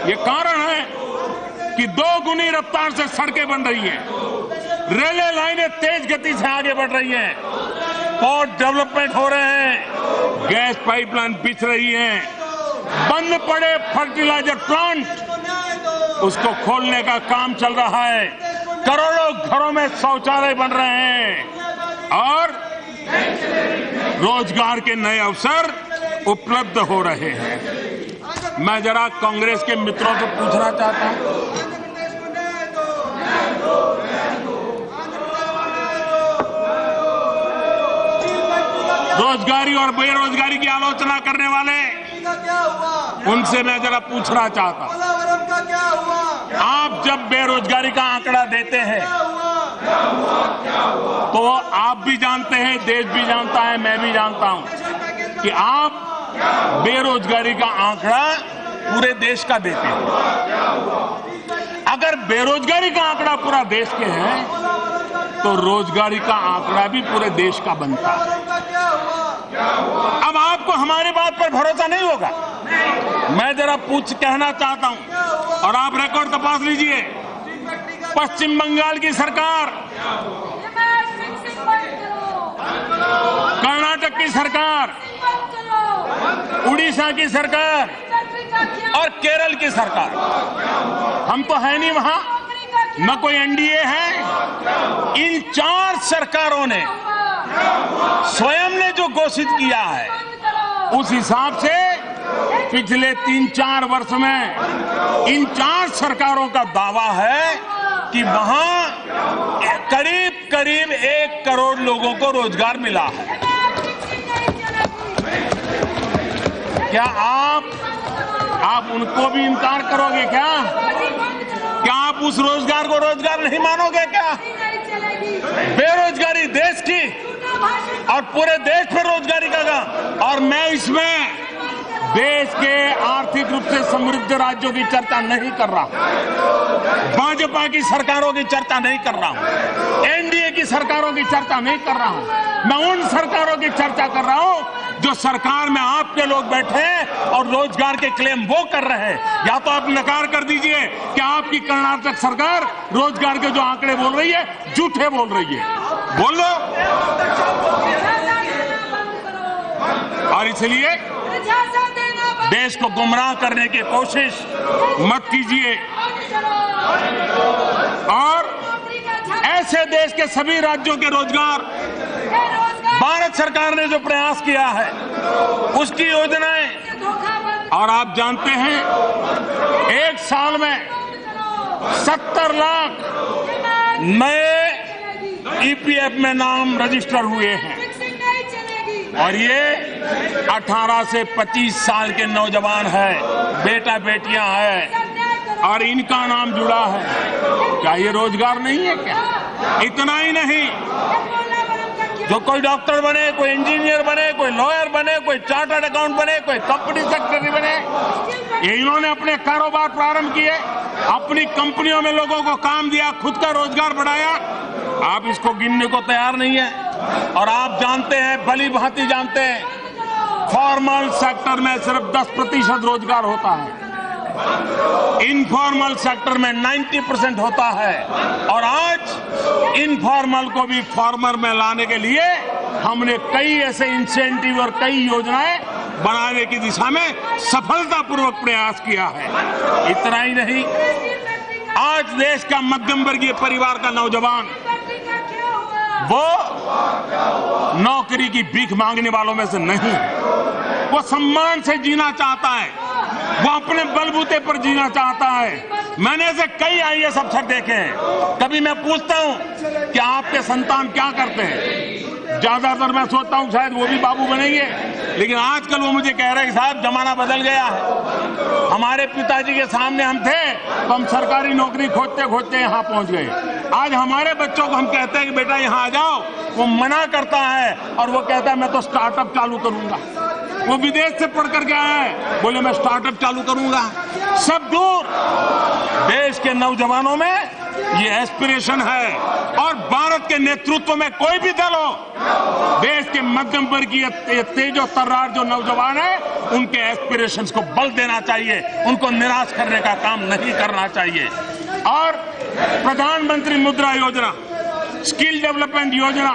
ये कारण है कि 2 गुनी रफ्तार से सड़कें बन रही हैं, रेलवे लाइनें तेज गति से आगे बढ़ रही हैं, पोर्ट डेवलपमेंट हो रहे हैं, गैस पाइपलाइन बिछ रही है, बंद पड़े फर्टिलाइजर प्लांट उसको खोलने का काम चल रहा है, करोड़ों घरों में शौचालय बन रहे हैं और रोजगार के नए अवसर उपलब्ध हो रहे हैं। मैं जरा कांग्रेस के मित्रों से पूछना चाहता हूं, रोजगारी और बेरोजगारी की आलोचना करने वाले, उनसे मैं जरा पूछना चाहता हूं, आप जब बेरोजगारी का आंकड़ा देते हैं तो आप भी जानते हैं, देश भी जानता है, मैं भी जानता हूं कि आप बेरोजगारी का आंकड़ा पूरे देश का देते हैं। अगर बेरोजगारी का आंकड़ा पूरा देश के है तो रोजगारी का आंकड़ा भी पूरे देश का बनता है। अब आपको हमारी बात पर भरोसा नहीं होगा, मैं जरा कहना चाहता हूं और आप रिकॉर्ड तपास लीजिए। पश्चिम बंगाल की सरकार, कर्नाटक की सरकार, उड़ीसा की सरकार और केरल की सरकार, हम तो है नहीं वहां, न कोई एनडीए है। इन 4 सरकारों ने स्वयं ने जो घोषित किया है, उस हिसाब से पिछले 3-4 वर्ष में इन 4 सरकारों का दावा है कि वहां करीब 1 करोड़ लोगों को रोजगार मिला है। क्या आप उनको भी इनकार करोगे क्या? क्या आप उस रोजगार को रोजगार नहीं मानोगे क्या? बेरोजगारी देश की और पूरे देश में रोजगारी का काम, और मैं इसमें देश के आर्थिक रूप से समृद्ध राज्यों की चर्चा नहीं कर रहा, भाजपा की सरकारों की चर्चा नहीं कर रहा हूं, एनडीए की सरकारों की चर्चा नहीं कर रहा हूं। मैं उन सरकारों की चर्चा कर रहा हूं जो सरकार में आपके लोग बैठे हैं और रोजगार के क्लेम वो कर रहे हैं। या तो आप नकार कर दीजिए कि आपकी कर्नाटक सरकार रोजगार के जो आंकड़े बोल रही है झूठे बोल रही है, बोल लो। और इसलिए देश को गुमराह करने की कोशिश मत कीजिए और ऐसे देश के सभी राज्यों के रोजगार, भारत सरकार ने जो प्रयास किया है उसकी योजनाएं, और आप जानते हैं 1 साल में 70 लाख नए ईपीएफ में नाम रजिस्टर हुए हैं और ये 18 से 25 साल के नौजवान हैं, बेटा बेटियां हैं और इनका नाम जुड़ा है। क्या ये रोजगार नहीं है क्या? इतना ही नहीं, जो कोई डॉक्टर बने, कोई इंजीनियर बने, कोई लॉयर बने, कोई चार्टर्ड अकाउंट बने, कोई कंपनी सेक्रेटरी बने, ये इन्होंने अपने कारोबार प्रारंभ किए, अपनी कंपनियों में लोगों को काम दिया, खुद का रोजगार बढ़ाया। आप इसको गिनने को तैयार नहीं है। और आप जानते हैं, भली भांति जानते हैं, फॉर्मल सेक्टर में सिर्फ 10% रोजगार होता है, इनफॉर्मल सेक्टर में 90% होता है। और आज इनफॉर्मल को भी फॉर्मल में लाने के लिए हमने कई ऐसे इंसेंटिव और कई योजनाएं बनाने की दिशा में सफलतापूर्वक प्रयास किया है। इतना ही नहीं, आज देश का मध्यम वर्गीय परिवार का नौजवान वो नौकरी की भीख मांगने वालों में से नहीं, वो सम्मान से जीना चाहता है, वो अपने बलबूते पर जीना चाहता है। मैंने ऐसे कई आईएएस अफसर देखे हैं। कभी मैं पूछता हूं कि आपके संतान क्या करते हैं, ज्यादातर मैं सोचता हूं शायद वो भी बाबू बनेंगे, लेकिन आजकल वो मुझे कह रहे हैं साहब जमाना बदल गया है, हमारे पिताजी के सामने हम थे तो हम सरकारी नौकरी खोजते खोजते यहाँ पहुंच गए। आज हमारे बच्चों को हम कहते हैं कि बेटा यहाँ आ जाओ, वो मना करता है और वो कहता है मैं तो स्टार्टअप चालू करूंगा। वो विदेश से पढ़ कर के आया है, बोले मैं स्टार्टअप चालू करूंगा। सब दूर, देश के नौजवानों में ये एस्पिरेशन है। और भारत के नेतृत्व में कोई भी दल हो, देश के मध्यम वर्गीय तेजो तर्रार जो नौजवान है, उनके एस्पिरेशंस को बल देना चाहिए, उनको निराश करने का काम नहीं करना चाहिए। और प्रधानमंत्री मुद्रा योजना, स्किल डेवलपमेंट योजना,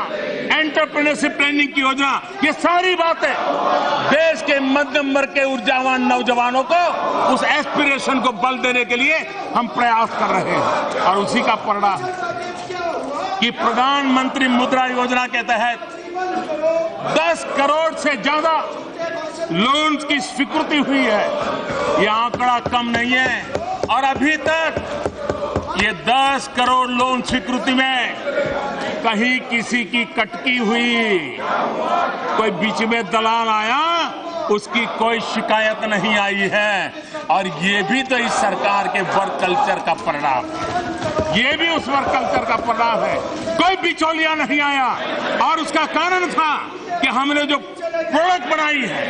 एंटरप्रेन्योरशिप ट्रेनिंग की योजना, ये सारी बातें देश के मध्यम वर्ग के ऊर्जावान नौजवानों को उस एस्पिरेशन को बल देने के लिए हम प्रयास कर रहे हैं। और उसी का परिणाम है कि प्रधानमंत्री मुद्रा योजना के तहत 10 करोड़ से ज्यादा लोन की स्वीकृति हुई है। यह आंकड़ा कम नहीं है। और अभी तक ये 10 करोड़ लोन स्वीकृति में कहीं किसी की कटकी हुई, कोई बीच में दलाल आया, उसकी कोई शिकायत नहीं आई है। और ये भी तो इस सरकार के वर्क कल्चर का परिणाम है, ये भी उस वर्क कल्चर का परिणाम है। कोई बिचौलिया नहीं आया। और उसका कारण था कि हमने जो प्रोडक्ट बनाई है,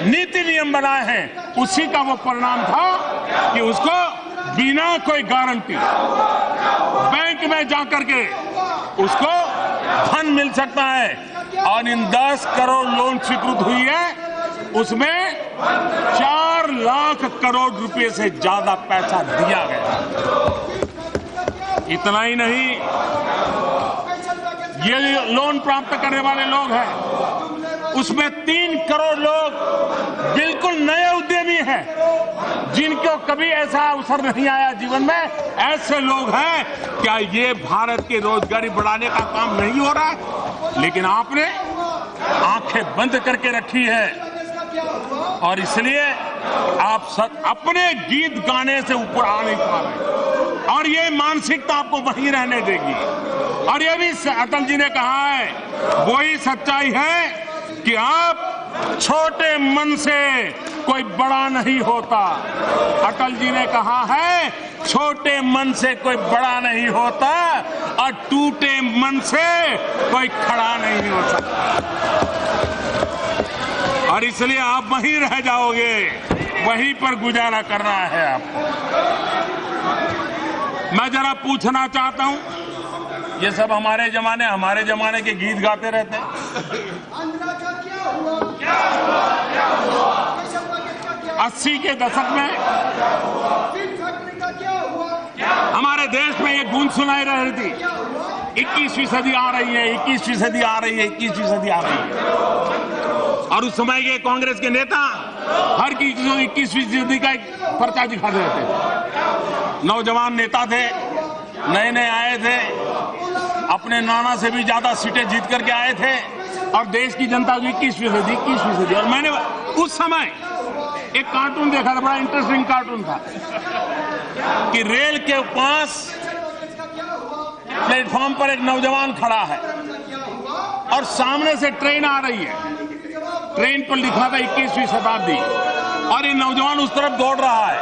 नीति नियम बनाए हैं, उसी का वो परिणाम था कि उसको बिना कोई गारंटी बैंक में जाकर के उसको धन मिल सकता है। और इन 10 करोड़ लोन स्वीकृत हुई है, उसमें 4 लाख करोड़ रुपए से ज्यादा पैसा दिया गया। इतना ही नहीं, ये लोन प्राप्त करने वाले लोग हैं, उसमें 3 करोड़ लोग बिल्कुल नए उद्यमी हैं, जिनको कभी ऐसा अवसर नहीं आया जीवन में। ऐसे लोग हैं। क्या ये भारत की रोजगारी बढ़ाने का काम नहीं हो रहा है? लेकिन आपने आंखें बंद करके रखी है। और इसलिए आप अपने गीत गाने से ऊपर आ नहीं पा रहे। और ये मानसिकता आपको वहीं रहने देगी। और ये भी अटल जी ने कहा है, वही सच्चाई है कि आप छोटे मन से कोई बड़ा नहीं होता। अटल जी ने कहा है, छोटे मन से कोई बड़ा नहीं होता और टूटे मन से कोई खड़ा नहीं हो सकता। और इसलिए आप वहीं रह जाओगे, वहीं पर गुजारा करना है आपको। मैं जरा पूछना चाहता हूं, ये सब हमारे जमाने के गीत गाते रहते हैं। 80 के दशक में हमारे देश में ये गूंज सुनाई रही थी, 21वीं सदी आ रही है, 21वीं सदी आ रही है, 21वीं सदी आ रही है। और उस समय के कांग्रेस के नेता हर की 21वीं सदी का एक पर्चा दिखा रहे थे। नौजवान नेता थे, नए नए आए थे, अपने नाना से भी ज्यादा सीटें जीत करके आए थे और देश की जनता को 21वीं सदी। और मैंने उस समय एक कार्टून देखा था, बड़ा इंटरेस्टिंग कार्टून था कि रेल के पास प्लेटफॉर्म पर एक नौजवान खड़ा है और सामने से ट्रेन आ रही है। ट्रेन पर लिखा था 21वीं शताब्दी और ये नौजवान उस तरफ दौड़ रहा है।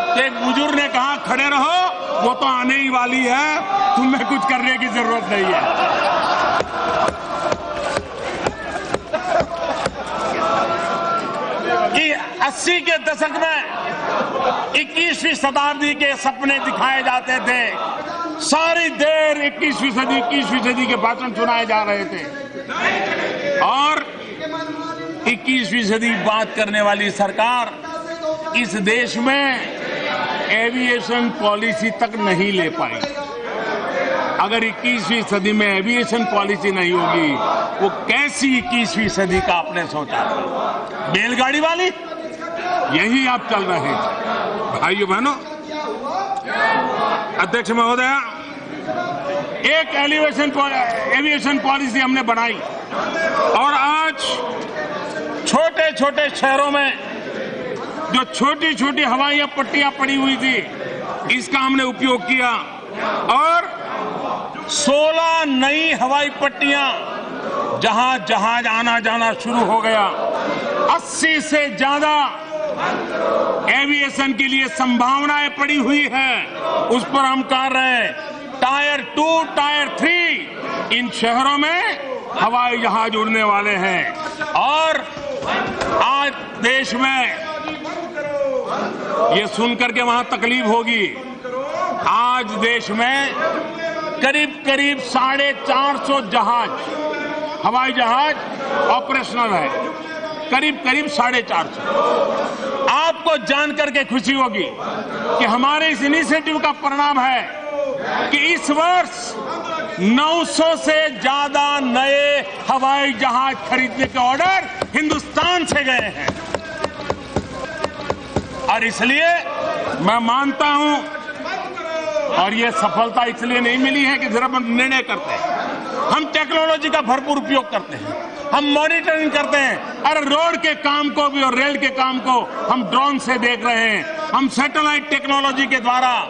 तो एक बुजुर्ग ने कहा, खड़े रहो, वो तो आने ही वाली है, तुम्हें कुछ करने की जरूरत नहीं है। कि 80 के दशक में 21वीं शताब्दी के सपने दिखाए जाते थे, सारी देर 21वीं सदी के भाषण सुनाए जा रहे थे, और 21वीं सदी बात करने वाली सरकार इस देश में एविएशन पॉलिसी तक नहीं ले पाई। अगर 21वीं सदी में एविएशन पॉलिसी नहीं होगी, वो कैसी 21वीं सदी का आपने सोचा? बैलगाड़ी वाली? यही आप चल रहे हैं। भाइयों बहनों, अध्यक्ष महोदय, एक एविएशन पॉलिसी हमने बनाई, और आज छोटे छोटे शहरों में जो छोटी छोटी हवाई पट्टियां पड़ी हुई थी, इसका हमने उपयोग किया, और 16 नई हवाई पट्टियां जहां जहाज आना जाना शुरू हो गया। 80 से ज्यादा एविएशन के लिए संभावनाएं पड़ी हुई है, उस पर हम कर रहे हैं। टायर 2, टायर 3 इन शहरों में हवाई जहाज उड़ने वाले हैं, और आज देश में ये सुनकर के वहां तकलीफ होगी, आज देश में करीब करीब 450 जहाज, हवाई जहाज ऑपरेशनल है, करीब करीब 450। आपको जानकर के खुशी होगी कि हमारे इस इनिशिएटिव का परिणाम है कि इस वर्ष 900 से ज्यादा नए हवाई जहाज खरीदने के ऑर्डर हिंदुस्तान से गए हैं। और इसलिए मैं मानता हूं, और ये सफलता इसलिए नहीं मिली है कि सिर्फ हम निर्णय करते हैं, हम टेक्नोलॉजी का भरपूर उपयोग करते हैं, हम मॉनिटरिंग करते हैं। अरे रोड के काम को भी और रेल के काम को हम ड्रोन से देख रहे हैं, हम सैटेलाइट टेक्नोलॉजी के द्वारा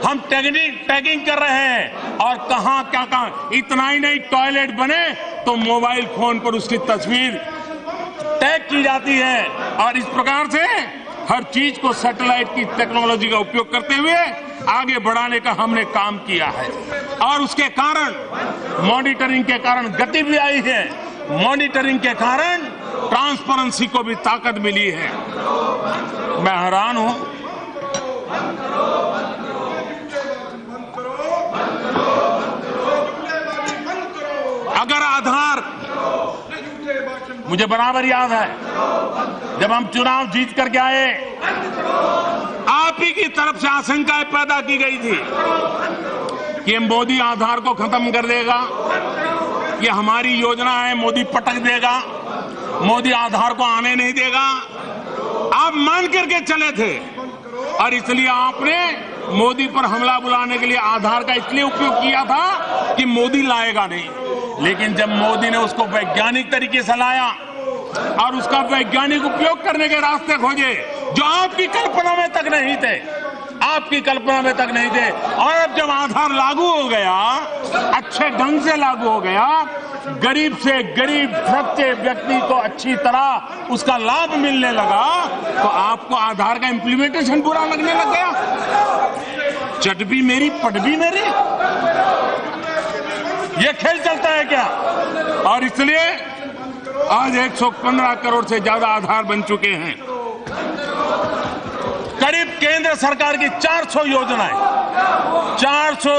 हम टैगिंग कर रहे हैं, और कहां क्या कहां। इतना ही नहीं, टॉयलेट बने तो मोबाइल फोन पर उसकी तस्वीर टैग की जाती है, और इस प्रकार से हर चीज को सैटेलाइट की टेक्नोलॉजी का उपयोग करते हुए आगे बढ़ाने का हमने काम किया है। और उसके कारण, मॉनिटरिंग के कारण गति भी आई है, मॉनिटरिंग के कारण ट्रांसपेरेंसी को भी ताकत मिली है। मैं हैरान हूं, अगर आधार, मुझे बराबर याद है जब हम चुनाव जीत करके आए, आप ही की तरफ से आशंकाएं पैदा की गई थी कि मोदी आधार को खत्म कर देगा, ये हमारी योजना है, मोदी पटक देगा, मोदी आधार को आने नहीं देगा। आप मान करके चले थे, और इसलिए आपने मोदी पर हमला बुलाने के लिए आधार का इसलिए उपयोग किया था कि मोदी लाएगा नहीं। लेकिन जब मोदी ने उसको वैज्ञानिक तरीके से लाया और उसका वैज्ञानिक उपयोग करने के रास्ते खोजे, जो आपकी कल्पना में तक नहीं थे, आपकी कल्पना में तक नहीं थे, और अब जब आधार लागू हो गया, अच्छे ढंग से लागू हो गया, गरीब से गरीब सच्चे व्यक्ति को अच्छी तरह उसका लाभ मिलने लगा, तो आपको आधार का इंप्लीमेंटेशन बुरा लगने लग गया। चट भी मेरी, पट भी मेरी, ये खेल चलता है क्या? और इसलिए आज 115 करोड़ से ज्यादा आधार बन चुके हैं। करीब केंद्र सरकार की 400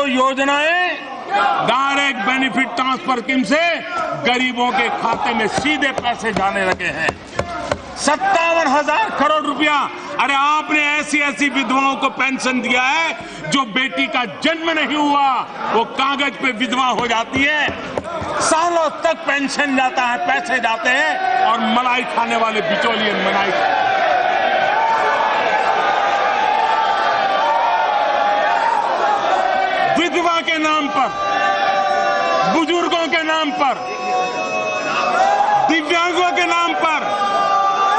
योजनाएं डायरेक्ट बेनिफिट ट्रांसफर स्कीम से गरीबों के खाते में सीधे पैसे जाने लगे हैं। 57,000 करोड़ रुपया। अरे आपने ऐसी ऐसी विधवाओं को पेंशन दिया है जो बेटी का जन्म नहीं हुआ, वो कागज पे विधवा हो जाती है, सालों तक पेंशन जाता है, पैसे जाते हैं, और मलाई खाने वाले बिचौलिए मलाई खाते। विधवा के नाम पर, बुजुर्गों के नाम पर, दिव्यांगों के नाम पर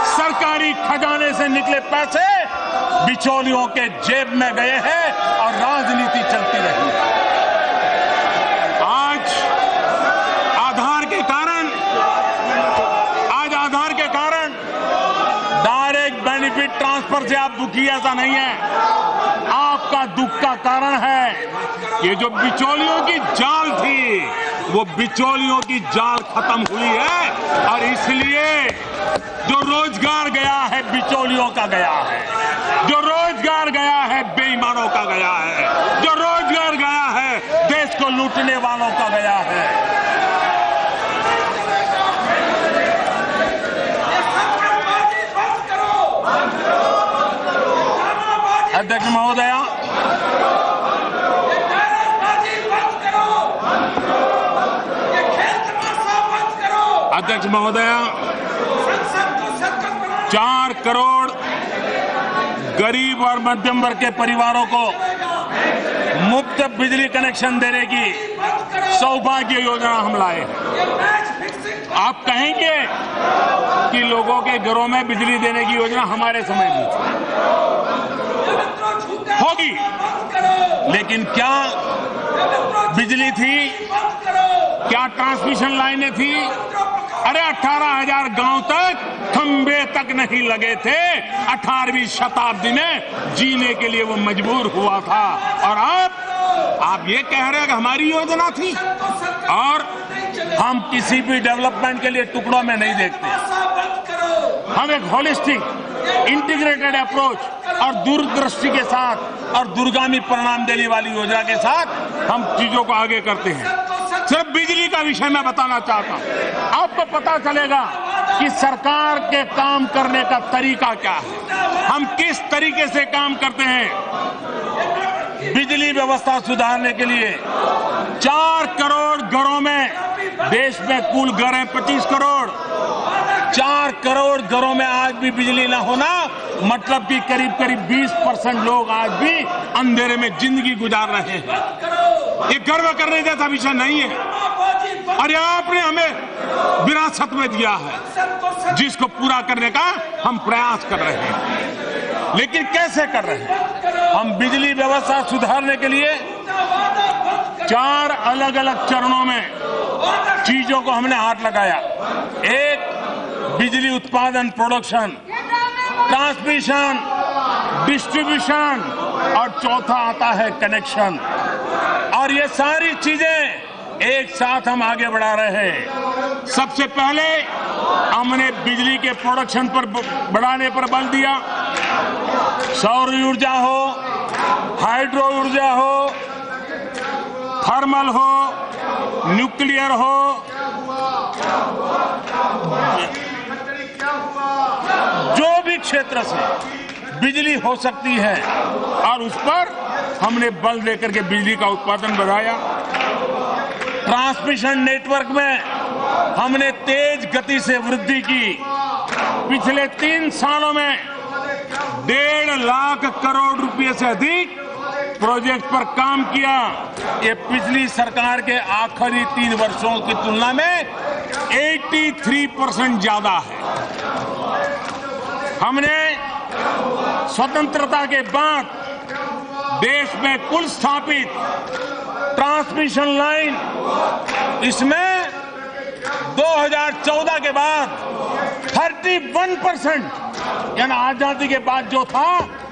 सरकारी खजाने से निकले पैसे बिचौलियों के जेब में गए हैं और राजनीति चलती रही। आज आधार के कारण डायरेक्ट बेनिफिट ट्रांसफर से आप दुखी, ऐसा नहीं है। आपका दुख का कारण है। ये जो बिचौलियों की जाल थी, वो बिचौलियों की जाल खत्म हुई है और इसलिए जो रोजगार गया है बिचौलियों का गया है, जो रोजगार गया है बेईमानों का गया है, जो रोजगार गया है देश को लूटने वालों का गया है। अध्यक्ष महोदया, अध्यक्ष महोदया, 4 करोड़ गरीब और मध्यम वर्ग के परिवारों को मुफ्त बिजली कनेक्शन देने की सौभाग्य योजना हम लाए हैं। आप कहेंगे कि लोगों के घरों में बिजली देने की योजना हमारे समय में थी, होगी, लेकिन क्या बिजली थी? क्या ट्रांसमिशन लाइनें थी? अरे 18,000 गांव तक खंबे तक नहीं लगे थे। 18वीं शताब्दी में जीने के लिए वो मजबूर हुआ था। और आप ये कह रहे हैं कि हमारी योजना थी। और हम किसी भी डेवलपमेंट के लिए टुकड़ों में नहीं देखते। हम एक होलिस्टिक इंटीग्रेटेड अप्रोच और दूरदृष्टि के साथ और दूरगामी परिणाम देने वाली योजना के साथ हम चीजों को आगे करते हैं। सिर्फ बिजली का विषय मैं बताना चाहता हूं, आपको पता चलेगा कि सरकार के काम करने का तरीका क्या है, हम किस तरीके से काम करते हैं। बिजली व्यवस्था सुधारने के लिए 4 करोड़ घरों में, देश में कुल घर हैं 25 करोड़, 4 करोड़ घरों में आज भी बिजली ना होना मतलब कि करीब करीब 20% लोग आज भी अंधेरे में जिंदगी गुजार रहे हैं। ये गर्व करने जैसा विषय नहीं है और ये आपने हमें विरासत में दिया है, जिसको पूरा करने का हम प्रयास कर रहे हैं। लेकिन कैसे कर रहे हैं? हम बिजली व्यवस्था सुधारने के लिए 4 अलग अलग चरणों में चीजों को हमने हाथ लगाया। एक, बिजली उत्पादन, प्रोडक्शन, ट्रांसमिशन, डिस्ट्रीब्यूशन और चौथा आता है कनेक्शन। और ये सारी चीजें एक साथ हम आगे बढ़ा रहे हैं। सबसे पहले हमने बिजली के प्रोडक्शन पर बढ़ाने पर बल दिया। सौर ऊर्जा हो, हाइड्रो ऊर्जा हो, थर्मल हो, न्यूक्लियर हो, जो भी क्षेत्र से बिजली हो सकती है और उस पर हमने बल देकर के बिजली का उत्पादन बढ़ाया। ट्रांसमिशन नेटवर्क में हमने तेज गति से वृद्धि की। पिछले 3 सालों में 1.5 लाख करोड़ रुपए से अधिक प्रोजेक्ट पर काम किया। ये पिछली सरकार के आखिरी 3 वर्षों की तुलना में 83% ज्यादा है। हमने स्वतंत्रता के बाद देश में कुल स्थापित ट्रांसमिशन लाइन, इसमें 2014 के बाद 31%, यानी आजादी के बाद जो था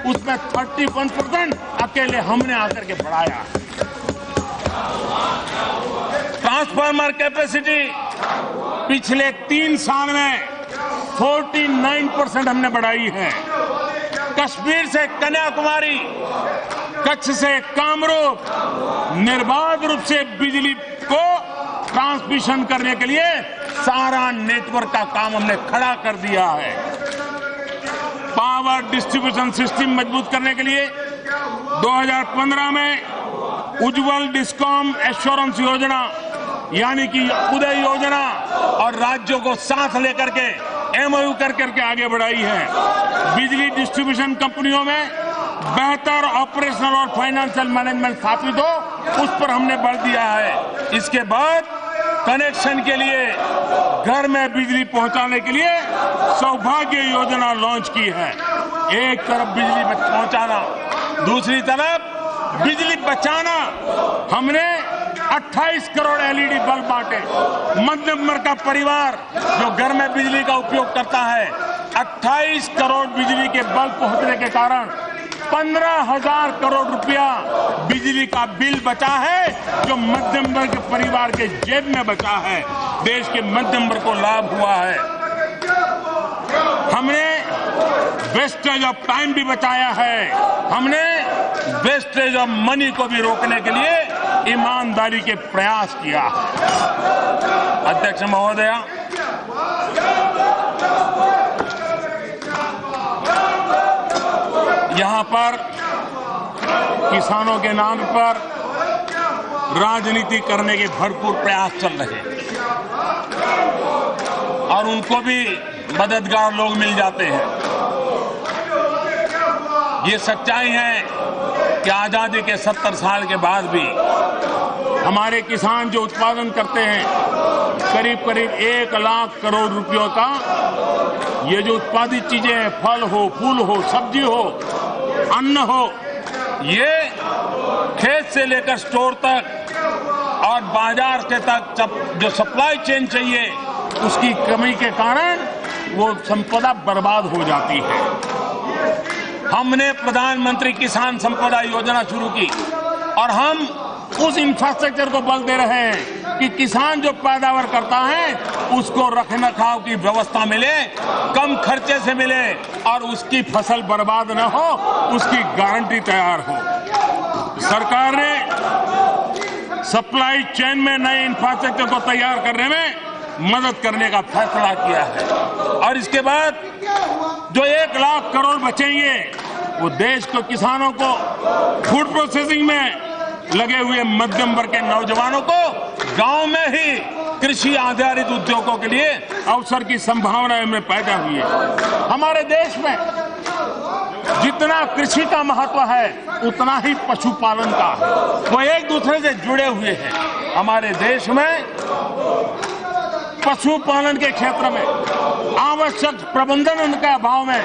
उसमें 31% अकेले हमने आकर के बढ़ाया। ट्रांसफार्मर कैपेसिटी पिछले 3 साल में 49% हमने बढ़ाई है। कश्मीर से कन्याकुमारी, कच्छ से कामरूप निर्बाध रूप से बिजली को ट्रांसमिशन करने के लिए सारा नेटवर्क का काम हमने खड़ा कर दिया है। पावर डिस्ट्रीब्यूशन सिस्टम मजबूत करने के लिए 2015 में उज्ज्वल डिस्कॉम एश्योरेंस योजना यानी कि उदय योजना और राज्यों को साथ लेकर के एमओयू करके आगे बढ़ाई है। बिजली डिस्ट्रीब्यूशन कंपनियों में बेहतर ऑपरेशनल और फाइनेंशियल मैनेजमेंट स्थापित हो, उस पर हमने बल दिया है। इसके बाद कनेक्शन के लिए, घर में बिजली पहुंचाने के लिए सौभाग्य योजना लॉन्च की है। एक तरफ बिजली पहुंचाना, दूसरी तरफ बिजली बचाना। हमने 28 करोड़ एलईडी बल्ब बांटे। मध्यम वर्ग का परिवार जो घर में बिजली का उपयोग करता है, 28 करोड़ बिजली के बल्ब पहुंचने के कारण 15,000 करोड़ रुपया बिजली का बिल बचा है, जो मध्यम वर्ग परिवार के जेब में बचा है। देश के मध्यम वर्ग को लाभ हुआ है। हमने वेस्टेज ऑफ टाइम भी बचाया है। हमने वेस्टेज ऑफ मनी को भी रोकने के लिए ईमानदारी के प्रयास किया है। अध्यक्ष महोदया, यहां पर किसानों के नाम पर राजनीति करने के भरपूर प्रयास चल रहे हैं और उनको भी मददगार लोग मिल जाते हैं। ये सच्चाई है कि आजादी के 70 साल के बाद भी हमारे किसान जो उत्पादन करते हैं, करीब करीब 1 लाख करोड़ रुपयों का ये जो उत्पादित चीजें हैं, फल हो, फूल हो, सब्जी हो, अन्न हो, ये खेत से लेकर स्टोर तक और बाजार के तक जो सप्लाई चेन चाहिए, उसकी कमी के कारण वो संपदा बर्बाद हो जाती है। हमने प्रधानमंत्री किसान संपदा योजना शुरू की और हम उस इंफ्रास्ट्रक्चर को बल दे रहे हैं कि किसान जो पैदावार करता है उसको रखरखाव की व्यवस्था मिले, कम खर्चे से मिले और उसकी फसल बर्बाद न हो, उसकी गारंटी तैयार हो। सरकार ने सप्लाई चेन में नए इंफ्रास्ट्रक्चर को तैयार करने में मदद करने का फैसला किया है और इसके बाद जो 1 लाख करोड़ बचेंगे वो देश को, किसानों को, फूड प्रोसेसिंग में लगे हुए मध्यम वर्ग के नौजवानों को गांव में ही कृषि आधारित उद्योगों के लिए अवसर की संभावनाएं में पैदा हुई है। हमारे देश में जितना कृषि का महत्व है उतना ही पशुपालन का है, वो एक दूसरे से जुड़े हुए हैं। हमारे देश में पशुपालन के क्षेत्र में आवश्यक प्रबंधन के अभाव में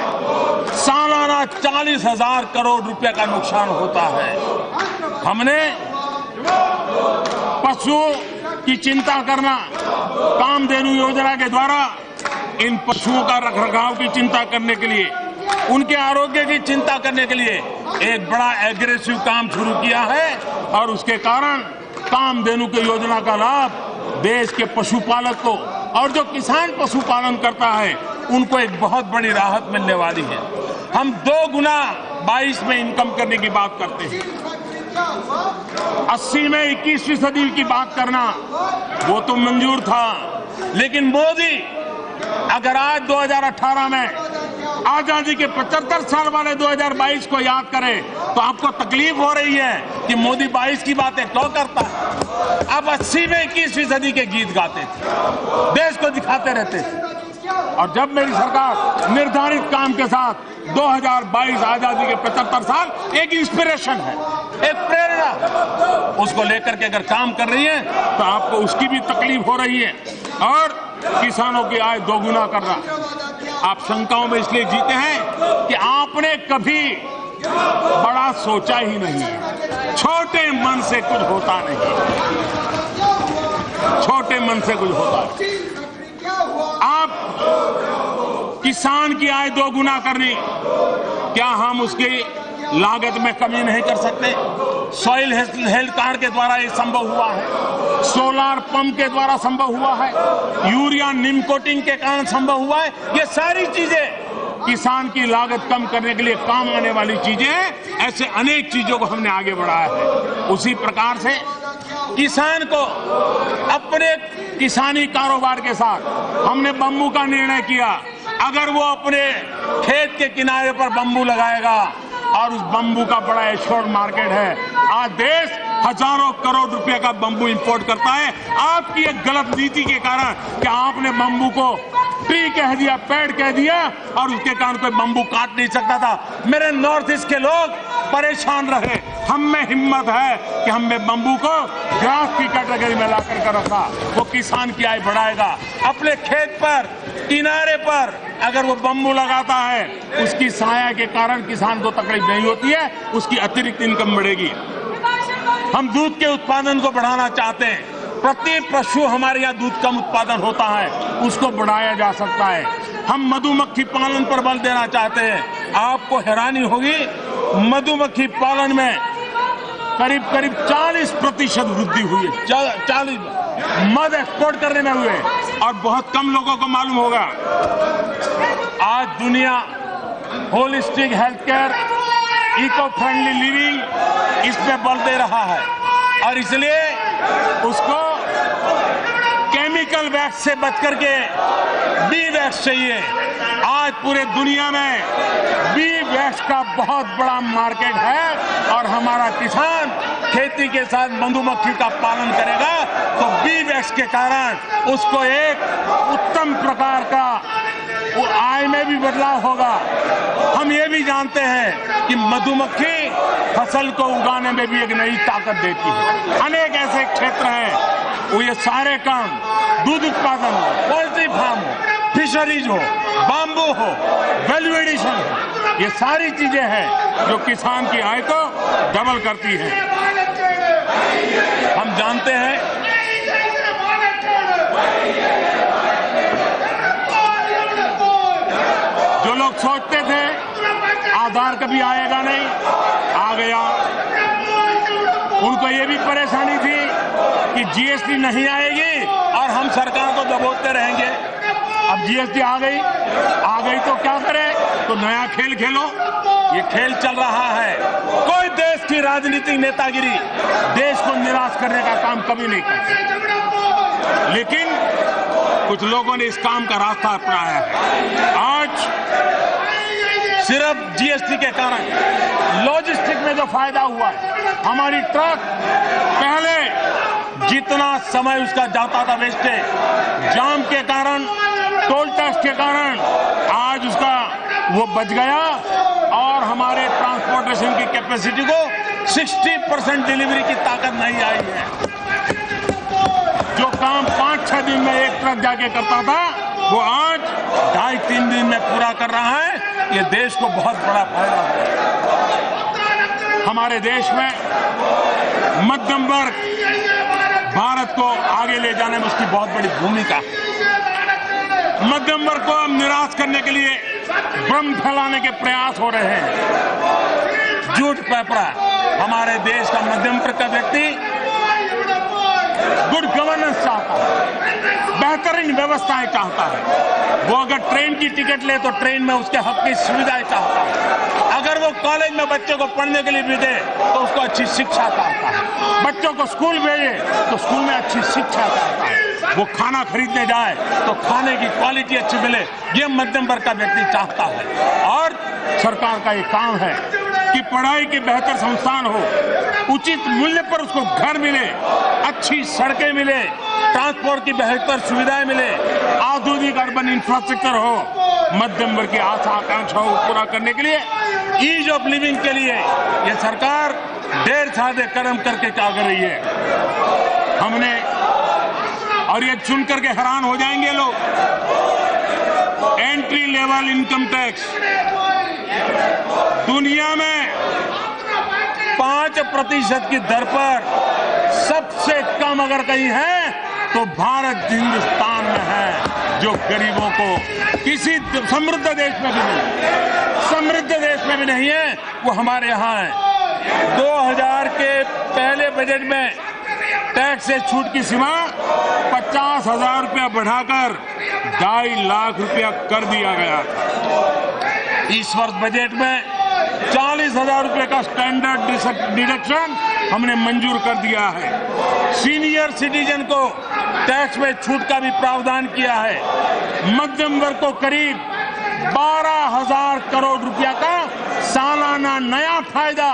सालाना 40,000 करोड़ रुपए का नुकसान होता है। हमने पशु की चिंता करना, कामधेनु योजना के द्वारा इन पशुओं का रखरखाव की चिंता करने के लिए, उनके आरोग्य की चिंता करने के लिए एक बड़ा एग्रेसिव काम शुरू किया है और उसके कारण कामधेनु की योजना का लाभ देश के पशुपालक को और जो किसान पशुपालन करता है उनको एक बहुत बड़ी राहत मिलने वाली है। हम 2 गुना 22 में इनकम करने की बात करते हैं। 80 में 21वीं सदी की बात करना वो तो मंजूर था, लेकिन मोदी अगर आज 2018 में आजादी के 75 साल वाले 2022 को याद करें तो आपको तकलीफ हो रही है कि मोदी 22 की बातें क्यों करता है। अब 80 में 21वीं सदी के गीत गाते थे, देश को दिखाते रहते थे और जब मेरी सरकार निर्धारित काम के साथ 2022 आजादी के 75 साल एक इंस्पिरेशन है, एक प्रेरणा, उसको लेकर के अगर काम कर रही है तो आपको उसकी भी तकलीफ हो रही है और किसानों की आय 2 गुना करना। आप शंकाओं में इसलिए जीते हैं कि आपने कभी बड़ा सोचा ही नहीं, छोटे मन से कुछ होता नहीं, छोटे मन से कुछ होता नहीं। आप किसान की आय 2 गुना करनी, क्या हम उसकी लागत में कमी नहीं कर सकते? सॉइल हेल्थ कार्ड के द्वारा ये संभव हुआ है, सोलार पंप के द्वारा संभव हुआ है, यूरिया नीम कोटिंग के कारण संभव हुआ है। ये सारी चीजें किसान की लागत कम करने के लिए काम आने वाली चीजें हैं। ऐसे अनेक चीजों को हमने आगे बढ़ाया है। उसी प्रकार से किसान को अपने किसानी कारोबार के साथ हमने बम्बू का निर्णय किया। अगर वो अपने खेत के किनारे पर बम्बू लगाएगा और उस बम्बू का बड़ा एश्योर्ड मार्केट है, आज देश हजारों करोड़ रुपए का बम्बू इंपोर्ट करता है। आपकी एक गलत नीति के कारण कि आपने बम्बू को ट्री कह दिया, पेड़ कह दिया और उसके कारण कोई बम्बू काट नहीं सकता था। मेरे नॉर्थ ईस्ट के लोग परेशान रहे। हम में हिम्मत है कि हमने बम्बू को ग्रास की कैटेगरी में ला कर रखा। वो किसान की आय बढ़ाएगा। अपने खेत पर, किनारे पर अगर वो बम्बू लगाता है, उसकी साया के कारण किसान को तकलीफ नहीं होती है, उसकी अतिरिक्त इनकम बढ़ेगी। हम दूध के उत्पादन को बढ़ाना चाहते हैं। प्रति पशु हमारे यहाँ दूध कम उत्पादन होता है, उसको बढ़ाया जा सकता है। हम मधुमक्खी पालन पर बल देना चाहते हैं। आपको हैरानी होगी मधुमक्खी पालन में करीब 40% वृद्धि हुई है। 40 मध एक्सपोर्ट करने में हुए और बहुत कम लोगों को मालूम होगा। आज दुनिया holistic health care, eco friendly living इस पे बल दे रहा है और इसलिए उसको केमिकल वैक्स से बच करके बी वैक्स चाहिए। आज पूरे दुनिया में बी वैक्स का बहुत बड़ा मार्केट है और हमारा किसान खेती के साथ मधुमक्खी का पालन करेगा तो बी वैक्स के कारण उसको एक उत्तम प्रकार का आय में भी बदलाव होगा। हम ये भी जानते हैं कि मधुमक्खी फसल को उगाने में भी एक नई ताकत देती है। अनेक ऐसे क्षेत्र हैं वो ये सारे काम, दूध उत्पादन हो, पोल्ट्री फार्म हो, फिशरीज हो, बाम्बू हो, वैल्यू एडिशन हो, ये सारी चीजें हैं जो किसान की आय को डबल करती हैं। हम जानते हैं जो लोग सोचते थे आधार कभी आएगा नहीं, आ गया। उनको ये भी परेशानी थी कि जीएसटी नहीं आएगी और हम सरकार को दबोचते रहेंगे। अब जीएसटी आ गई तो क्या करें? तो नया खेल खेलो। ये खेल चल रहा है। कोई देश की राजनीतिक नेतागिरी देश को निराश करने का काम कभी नहीं करती, लेकिन कुछ लोगों ने इस काम का रास्ता अपनाया है। आज सिर्फ जीएसटी के कारण लॉजिस्टिक में जो फायदा हुआ है, हमारी ट्रक पहले जितना समय उसका जाता था वेस्टेज, जाम के कारण, टोल टैक्स के कारण आज उसका वो बच गया और हमारे ट्रांसपोर्टेशन की कैपेसिटी को 60% डिलीवरी की ताकत नहीं आई है। जो काम 5-6 दिन में एक ट्रक जाके करता था वो आज 2.5-3 दिन में पूरा कर रहा है। ये देश को बहुत बड़ा फायदा है। हमारे देश में मध्यम वर्ग भारत को आगे ले जाने में उसकी बहुत बड़ी भूमिका है। मध्यम वर्ग को हम निराश करने के लिए भ्रम फैलाने के प्रयास हो रहे हैं। झूठ पेपरा हमारे देश का मध्यम वर्ग का व्यक्ति गुड गवर्नेंस चाहता है, बेहतरीन व्यवस्थाएं चाहता है। वो अगर ट्रेन की टिकट ले तो ट्रेन में उसके हक की सुविधाएं चाहता है। अगर वो कॉलेज में बच्चों को पढ़ने के लिए भेजे तो उसको अच्छी शिक्षा चाहता है। बच्चों को स्कूल भेजे तो स्कूल में अच्छी शिक्षा चाहता है। वो खाना खरीदने जाए तो खाने की क्वालिटी अच्छी मिले, ये मध्यम वर्ग का व्यक्ति चाहता है। और सरकार का ये काम है कि पढ़ाई के बेहतर संस्थान हो, उचित मूल्य पर उसको घर मिले, अच्छी सड़कें मिले, ट्रांसपोर्ट की बेहतर सुविधाएं मिले, आधुनिक अर्बन इंफ्रास्ट्रक्चर हो। मध्यम वर्ग की आशा आकांक्षाओं को पूरा करने के लिए, ईज ऑफ लिविंग के लिए ये सरकार ढेर सारे कदम करके क्या कर रही है। हमने, और ये सुन करके हैरान हो जाएंगे लोग, एंट्री लेवल इनकम टैक्स दुनिया में 5% की दर पर सबसे कम अगर कहीं है तो भारत हिंदुस्तान में है, जो गरीबों को किसी समृद्ध देश में भी नहीं, समृद्ध देश में भी नहीं है, वो हमारे यहाँ है। 2000 के पहले बजट में टैक्स से छूट की सीमा 50,000 रुपया बढ़ाकर 2.5 लाख रुपया कर दिया गया था। इस वर्ष बजट में 40,000 रुपये का स्टैंडर्ड डिडक्शन हमने मंजूर कर दिया है। सीनियर सिटीजन को टैक्स में छूट का भी प्रावधान किया है। मध्यम वर्ग को करीब 12,000 करोड़ रुपया का सालाना नया फायदा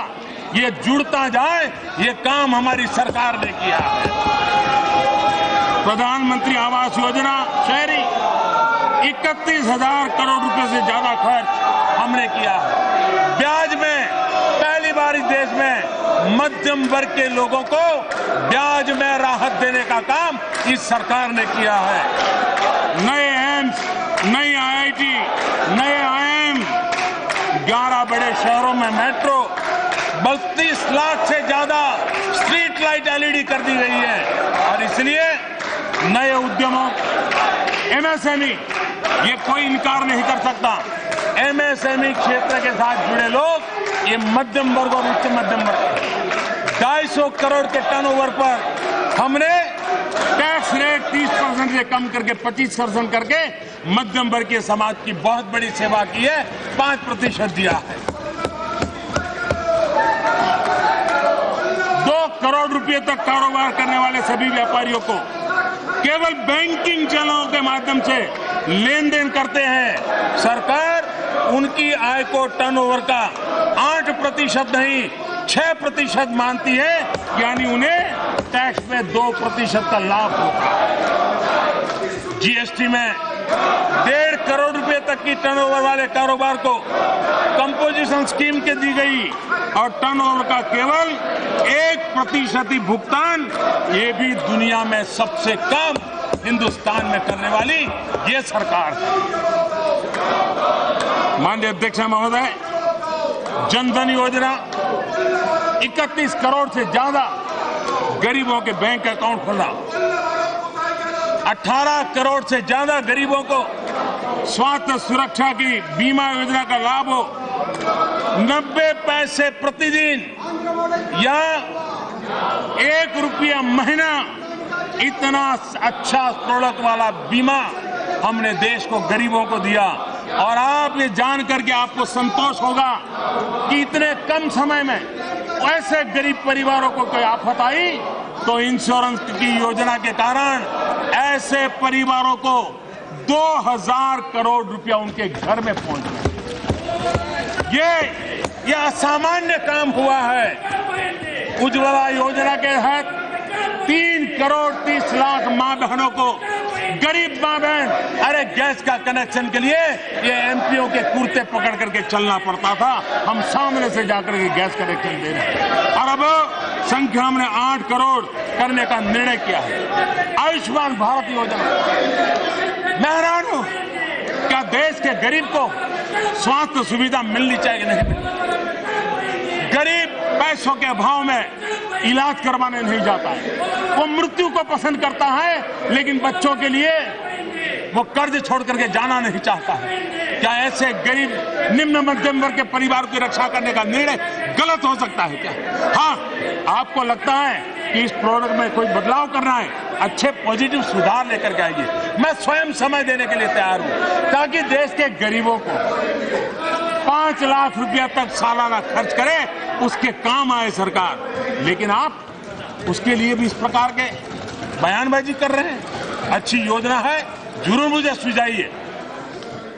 ये जुड़ता जाए, ये काम हमारी सरकार ने किया है। प्रधानमंत्री आवास योजना शहरी 31,000 करोड़ रुपए से ज्यादा खर्च हमने किया है। ब्याज में पहली बार इस देश में मध्यम वर्ग के लोगों को ब्याज में राहत देने का काम इस सरकार ने किया है। नए एम्स, नई आईआईटी, नए आईआईएम, 11 बड़े शहरों में मेट्रो, 32 लाख से ज्यादा स्ट्रीट लाइट एलईडी कर दी गई है। और इसलिए नए उद्यमों, एमएसएमई, ये कोई इनकार नहीं कर सकता। एमएसएमई क्षेत्र के साथ जुड़े लोग ये मध्यम वर्ग और उच्च मध्यम वर्ग 250 करोड़ के टर्नओवर पर हमने टैक्स रेट 30% से कम करके 25% करके मध्यम वर्गीय समाज की बहुत बड़ी सेवा की है। 5% दिया है। 2 करोड़ रुपए तक कारोबार करने वाले सभी व्यापारियों को केवल बैंकिंग चैनलों के माध्यम से लेन देन करते हैं। सरकार उनकी आय को टर्नओवर का 8% नहीं 6% मानती है, यानी उन्हें टैक्स में 2% का लाभ होगा। जीएसटी में 1.5 करोड़ रुपए तक की टर्नओवर वाले कारोबार को कंपोजिशन स्कीम के दी गई और टर्नओवर का केवल 1% ही भुगतान। ये भी दुनिया में सबसे कम हिंदुस्तान में करने वाली ये सरकार है। माननीय अध्यक्ष महोदय, जनधन योजना 31 करोड़ से ज्यादा गरीबों के बैंक अकाउंट खोला। 18 करोड़ से ज्यादा गरीबों को स्वास्थ्य सुरक्षा की बीमा योजना का लाभ हो। 90 पैसे प्रतिदिन या 1 रुपया महीना, इतना अच्छा प्रोडक्ट वाला बीमा हमने देश को गरीबों को दिया। और आप ये जान करके आपको संतोष होगा कि इतने कम समय में ऐसे गरीब परिवारों को कोई आफत आई तो इंश्योरेंस की योजना के कारण ऐसे परिवारों को 2000 करोड़ रुपया उनके घर में पहुंच गया। ये असामान्य काम हुआ है। उज्ज्वला योजना के तहत 3 करोड़ 30 लाख मां बहनों को, गरीब मां बहन, अरे गैस का कनेक्शन के लिए ये एमपीओ के कुर्ते पकड़ करके चलना पड़ता था। हम सामने से जाकर के गैस कनेक्शन दे रहे हैं। और अब संख्या हमने 8 करोड़ करने का निर्णय किया है। आयुष्मान भारत योजना, मैं हैरान हूं, क्या देश के गरीब को स्वास्थ्य सुविधा मिलनी चाहिए कि नहीं? गरीब पैसों के अभाव में इलाज करवाने नहीं जाता है, वो मृत्यु को पसंद करता है, लेकिन बच्चों के लिए वो कर्ज छोड़ करके जाना नहीं चाहता है। क्या ऐसे गरीब निम्न मध्यम वर्ग के परिवार की रक्षा करने का निर्णय गलत हो सकता है क्या? हाँ, आपको लगता है कि इस प्रोडक्ट में कोई बदलाव करना है, अच्छे पॉजिटिव सुधार लेकर के आइए। मैं स्वयं समय देने के लिए तैयार हूं ताकि देश के गरीबों को 5 लाख रुपया तक सालाना खर्च करे, उसके काम आए सरकार। लेकिन आप उसके लिए भी इस प्रकार के बयानबाजी कर रहे हैं। अच्छी योजना है, जरूर मुझे सुझाइए,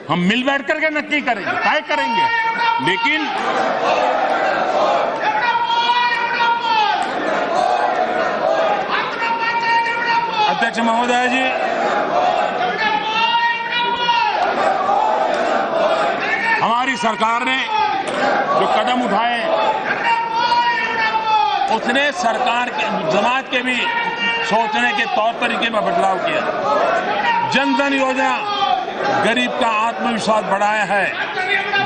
हम मिल बैठ करके नक्की करेंगे, तय करेंगे। लेकिन अध्यक्ष महोदय जी, हमारी सरकार ने जो कदम उठाए उसने सरकार के समाज के भी सोचने के तौर तरीके में बदलाव किया। जनधन योजना गरीब का आत्मविश्वास बढ़ाया है,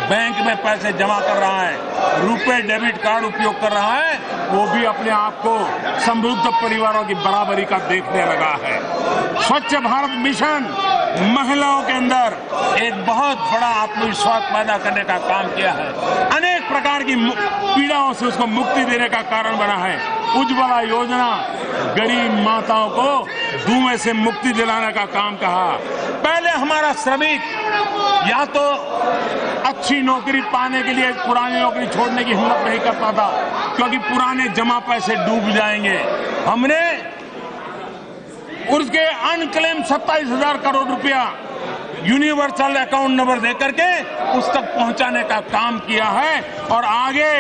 बैंक में पैसे जमा कर रहा है, रुपए डेबिट कार्ड उपयोग कर रहा है, वो भी अपने आप को समृद्ध परिवारों की बराबरी का देखने लगा है। स्वच्छ भारत मिशन महिलाओं के अंदर एक बहुत बड़ा आत्मविश्वास पैदा करने का काम किया है। अनेक प्रकार की पीड़ाओं से उसको मुक्ति देने का कारण बना है। उज्ज्वला योजना गरीब माताओं को धुएं से मुक्ति दिलाने का काम कहा। पहले हमारा श्रमिक या तो अच्छी नौकरी पाने के लिए पुरानी नौकरी छोड़ने की हिम्मत नहीं करता था क्योंकि पुराने जमा पैसे डूब जाएंगे। हमने उसके अनक्लेम 27,000 करोड़ रुपया यूनिवर्सल अकाउंट नंबर देकर के उस तक पहुंचाने का काम किया है। और आगे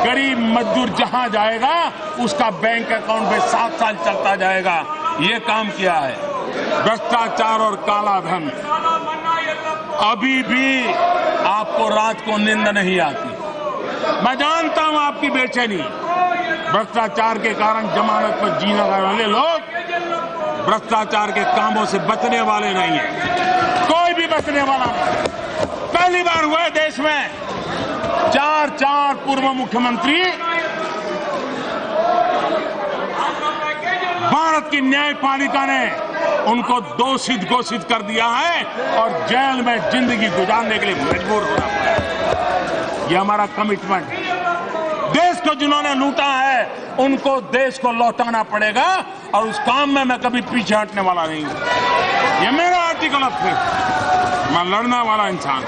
गरीब मजदूर जहां जाएगा उसका बैंक अकाउंट में 7 साल चलता जाएगा। ये काम किया है। भ्रष्टाचार और काला धन, अभी भी आपको रात को नींद नहीं आती। मैं जानता हूं आपकी बेचैनी। भ्रष्टाचार के कारण जमानत पर जीने वाले लोग भ्रष्टाचार के कामों से बचने वाले नहीं है, कोई भी बचने वाला नहीं। पहली बार हुआ है देश में 4 पूर्व मुख्यमंत्री भारत की न्यायपालिका ने उनको दोषित घोषित कर दिया है और जेल में जिंदगी गुजारने के लिए मजबूर होना पड़ा। ये हमारा कमिटमेंट है। को जिन्होंने लूटा है उनको देश को लौटाना पड़ेगा और उस काम में मैं कभी पीछे हटने वाला नहीं हूं। ये मेरा आर्टिकल ऑफ फेथ, मैं लड़ने वाला इंसान।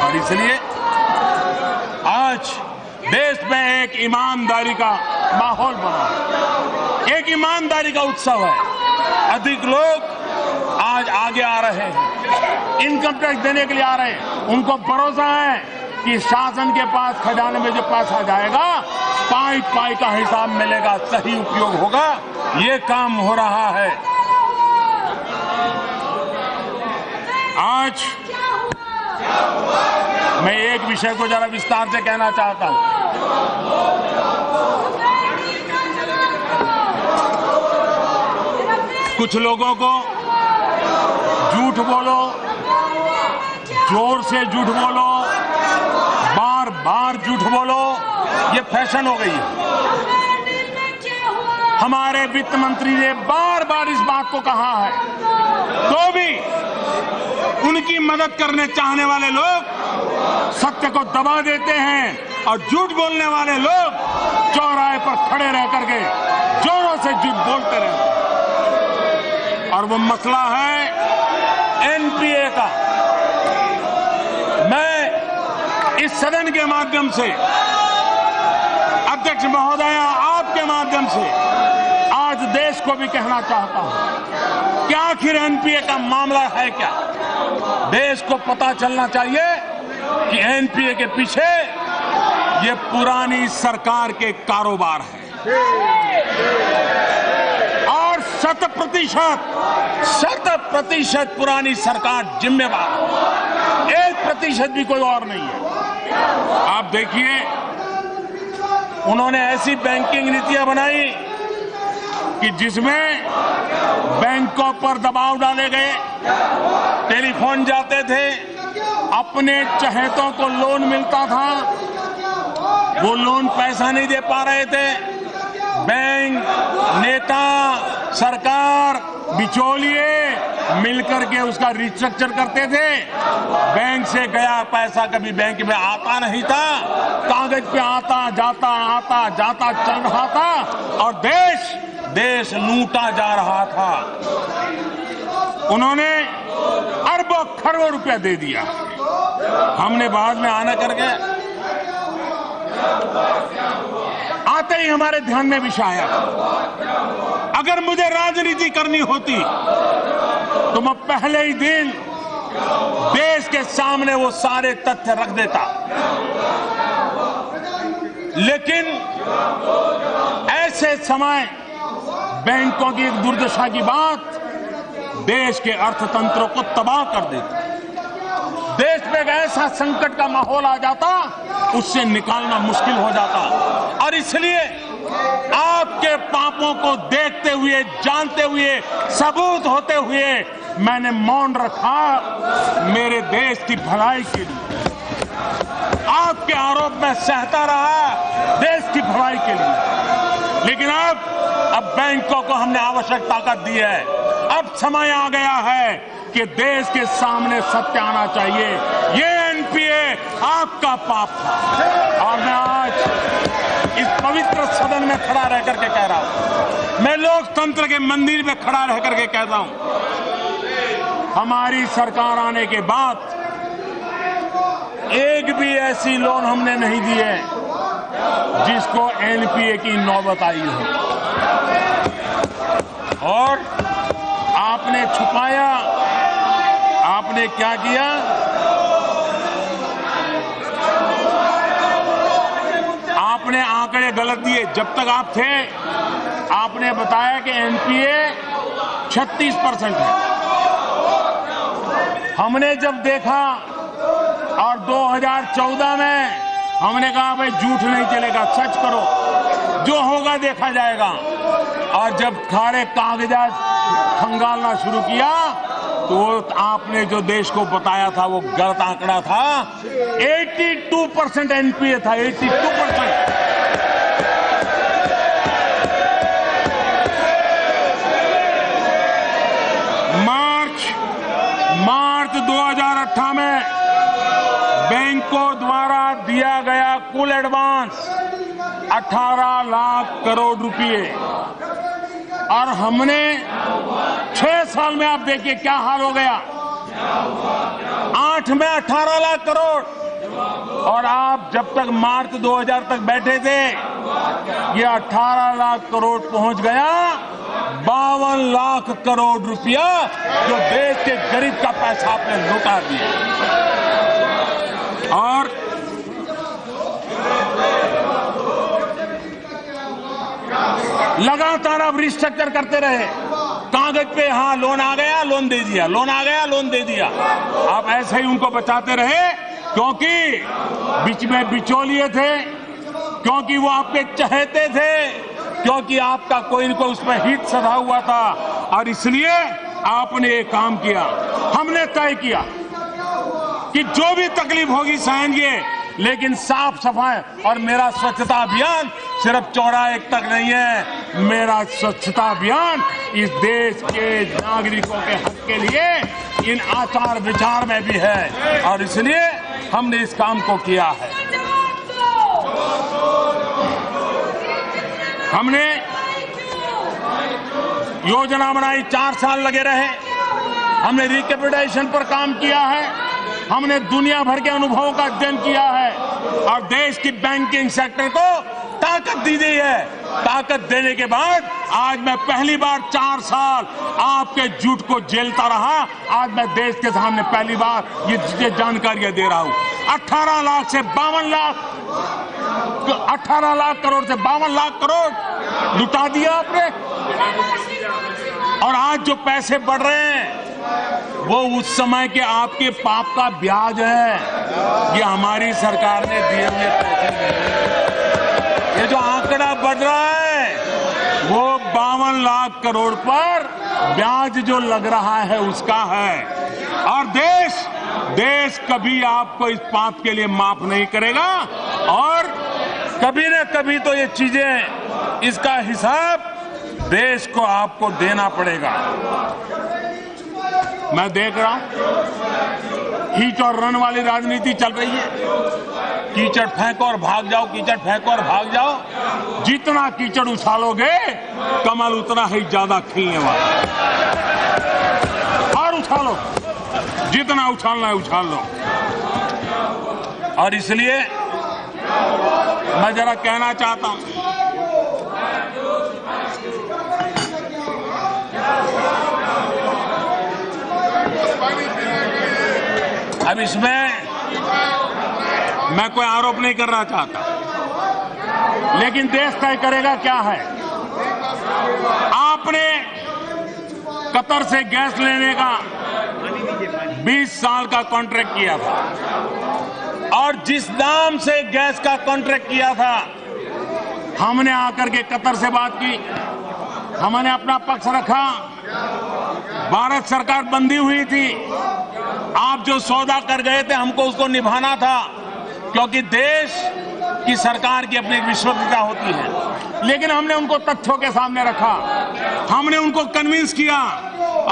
और इसलिए आज देश में एक ईमानदारी का माहौल बना, एक ईमानदारी का उत्सव है। अधिक लोग आज आगे आ रहे हैं, इनकम टैक्स देने के लिए आ रहे हैं। उनको भरोसा है कि शासन के पास खजाने में जो पैसा जाएगा पाई पाई का हिसाब मिलेगा, सही उपयोग होगा। ये काम हो रहा है। आज मैं एक विषय को जरा विस्तार से कहना चाहता हूं। कुछ लोगों को झूठ बोलो, जोर से झूठ बोलो, बार बार झूठ बोलो, ये फैशन हो गई है। हमारे वित्त मंत्री ने बार बार इस बात को कहा है, तो भी उनकी मदद करने चाहने वाले लोग सत्य को दबा देते हैं और झूठ बोलने वाले लोग चौराहे पर खड़े रह करके जोरों से झूठ बोलते रहते हैं। और वो मसला है एनपीए का। मैं इस सदन के माध्यम से, अध्यक्ष महोदय आपके माध्यम से आज देश को भी कहना चाहता हूं कि आखिर एनपीए का मामला है क्या। देश को पता चलना चाहिए कि एनपीए के पीछे ये पुरानी सरकार के कारोबार है और 100% पुरानी सरकार जिम्मेवार, 1% भी कोई और नहीं है। आप देखिए, उन्होंने ऐसी बैंकिंग नीतियां बनाई कि जिसमें बैंकों पर दबाव डाले गए, टेलीफोन जाते थे, अपने चहेतों को लोन मिलता था, वो लोन पैसा नहीं दे पा रहे थे, बैंक, नेता, सरकार, बिचौलिए मिलकर के उसका रिस्ट्रक्चर करते थे। बैंक से गया पैसा कभी बैंक में आता नहीं था, कागज पे आता जाता चल रहा था और देश लूटा जा रहा था। उन्होंने अरबों खरबों रुपया दे दिया। हमने बाद में आना करके आते ही हमारे ध्यान में विषय आया, अगर मुझे राजनीति करनी होती तो मैं पहले ही दिन देश के सामने वो सारे तथ्य रख देता। लेकिन ऐसे समय बैंकों की एक दुर्दशा की बात देश के अर्थतंत्र को तबाह कर देती। देश में एक ऐसा संकट का माहौल आ जाता, उससे निकालना मुश्किल हो जाता। और इसलिए आपके पापों को देखते हुए, जानते हुए, सबूत होते हुए मैंने मौन रखा, मेरे देश की भलाई के लिए। आपके आरोप में सहता रहा देश की भलाई के लिए। लेकिन अब बैंकों को हमने आवश्यक ताकत दी है। अब समय आ गया है कि देश के सामने सत्य आना चाहिए। ये एनपीए आपका पाप था। और मैं आज इस पवित्र सदन में खड़ा रह करके कह रहा हूं, मैं लोकतंत्र के मंदिर में खड़ा रह करके कहता हूं, हमारी सरकार आने के बाद एक भी ऐसी लोन हमने नहीं दी है जिसको एनपीए की नौबत आई हो। और आपने छुपाया, आपने क्या किया, आपने आंकड़े गलत दिए। जब तक आप थे आपने बताया कि एनपीए 36% है। हमने जब देखा और 2014 में हमने कहा भाई झूठ नहीं चलेगा, सच करो, जो होगा देखा जाएगा। और जब सारे कागजात खंगालना शुरू किया तो आपने जो देश को बताया था वो गलत आंकड़ा था। 82% एनपीए था, 82%। मार्च 2018 में बैंकों द्वारा दिया गया कुल एडवांस 18 लाख करोड़ रुपए, और हमने 6 साल में आप देखिए क्या हाल हो गया। 8 में 18 लाख करोड़, और आप जब तक मार्च 2000 तक बैठे थे ये 18 लाख करोड़ पहुंच गया 52 लाख करोड़ रुपया, जो देश के गरीब का पैसा आपने लुटा दिया। और लगातार आप रिस्ट्रक्चर करते रहे, कागज पे हाँ लोन आ गया लोन दे दिया, लोन आ गया लोन दे दिया। आप ऐसे ही उनको बचाते रहे, क्योंकि बीच में बिचौलिए थे, क्योंकि वो आपके चहेते थे, क्योंकि आपका कोई न कोई उसमें हित सधा हुआ था, और इसलिए आपने ये काम किया। हमने तय किया कि जो भी तकलीफ होगी सहेंगे, लेकिन साफ सफाई, और मेरा स्वच्छता अभियान सिर्फ चौराहे तक नहीं है, मेरा स्वच्छता अभियान इस देश के नागरिकों के हक के लिए इन आचार विचार में भी है, और इसलिए हमने इस काम को किया है। हमने योजना बनाई, 4 साल लगे रहे, हमने रिकैपिटलाइजेशन पर काम किया है, हमने दुनिया भर के अनुभवों का अध्ययन किया है, और देश की बैंकिंग सेक्टर को ताकत दी गई है। ताकत देने के बाद आज मैं पहली बार 4 साल आपके झूठ को झेलता रहा, आज मैं देश के सामने पहली बार ये जानकारियां दे रहा हूं। 18 लाख से 52 लाख, 18 लाख करोड़ से 52 लाख करोड़ लुटा दिया आपने, और आज जो पैसे बढ़ रहे हैं वो उस समय के आपके पाप का ब्याज है। ये हमारी सरकार ने दिए हुए पैसे नहीं। ये जो आंकड़ा बढ़ रहा है वो 52 लाख करोड़ पर ब्याज जो लग रहा है उसका है, और देश कभी आपको इस पाप के लिए माफ नहीं करेगा, और कभी न कभी तो ये चीजें, इसका हिसाब देश को आपको देना पड़ेगा। मैं देख रहा हूं खींच और रन वाली राजनीति चल रही है, कीचड़ फेंको और भाग जाओ, कीचड़ फेंको और भाग जाओ। जितना कीचड़ उछालोगे कमल उतना ही ज्यादा खिलने वाला, और उछालो, जितना उछालना है उछाल लो। और इसलिए मैं जरा कहना चाहता हूं, अब इसमें मैं कोई आरोप नहीं करना चाहता, लेकिन देश तय करेगा क्या है। आपने कतर से गैस लेने का 20 साल का कॉन्ट्रैक्ट किया था, और जिस दाम से गैस का कॉन्ट्रैक्ट किया था, हमने आकर के कतर से बात की, हमने अपना पक्ष रखा। भारत सरकार बंधी हुई थी, आप जो सौदा कर गए थे हमको उसको निभाना था, क्योंकि देश की सरकार की अपनी विश्वसनीयता होती है। लेकिन हमने उनको तथ्यों के सामने रखा, हमने उनको कन्विंस किया,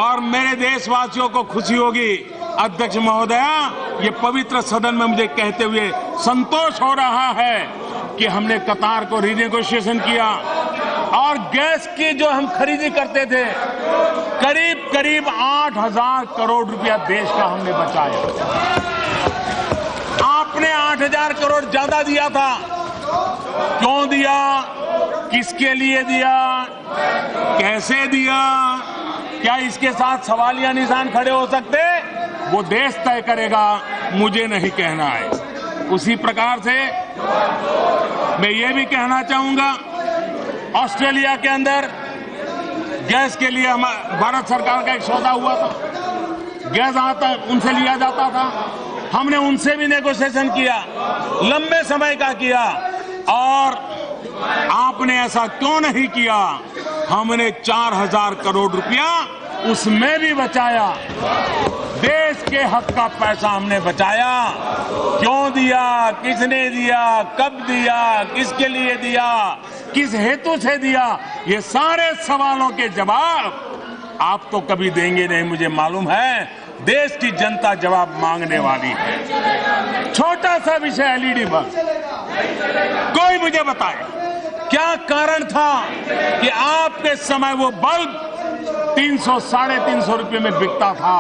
और मेरे देशवासियों को खुशी होगी अध्यक्ष महोदया, ये पवित्र सदन में मुझे कहते हुए संतोष हो रहा है कि हमने कतार को रिनेगोशिएशन किया, और गैस की जो हम खरीदी करते थे करीब 8,000 करोड़ रुपया देश का हमने बचाया। आपने 8,000 करोड़ ज्यादा दिया था, क्यों दिया, किसके लिए दिया, कैसे दिया, क्या इसके साथ सवालिया निशान खड़े हो सकते, वो देश तय करेगा, मुझे नहीं कहना है। उसी प्रकार से मैं ये भी कहना चाहूंगा, ऑस्ट्रेलिया के अंदर गैस के लिए भारत सरकार का एक सौदा हुआ था, गैस आता उनसे लिया जाता था, हमने उनसे भी नेगोशिएशन किया, लंबे समय का किया, और आपने ऐसा क्यों नहीं किया, हमने 4,000 करोड़ रुपया उसमें भी बचाया, देश के हक का पैसा हमने बचाया। क्यों दिया, किसने दिया, कब दिया, किसके लिए दिया, किस हेतु से दिया, ये सारे सवालों के जवाब आप तो कभी देंगे नहीं, मुझे मालूम है। देश की जनता जवाब मांगने वाली है। छोटा सा विषय एलईडी बल्ब, कोई मुझे बताए क्या कारण था कि आपके समय वो बल्ब 300 साढ़े 300 रुपए में बिकता था?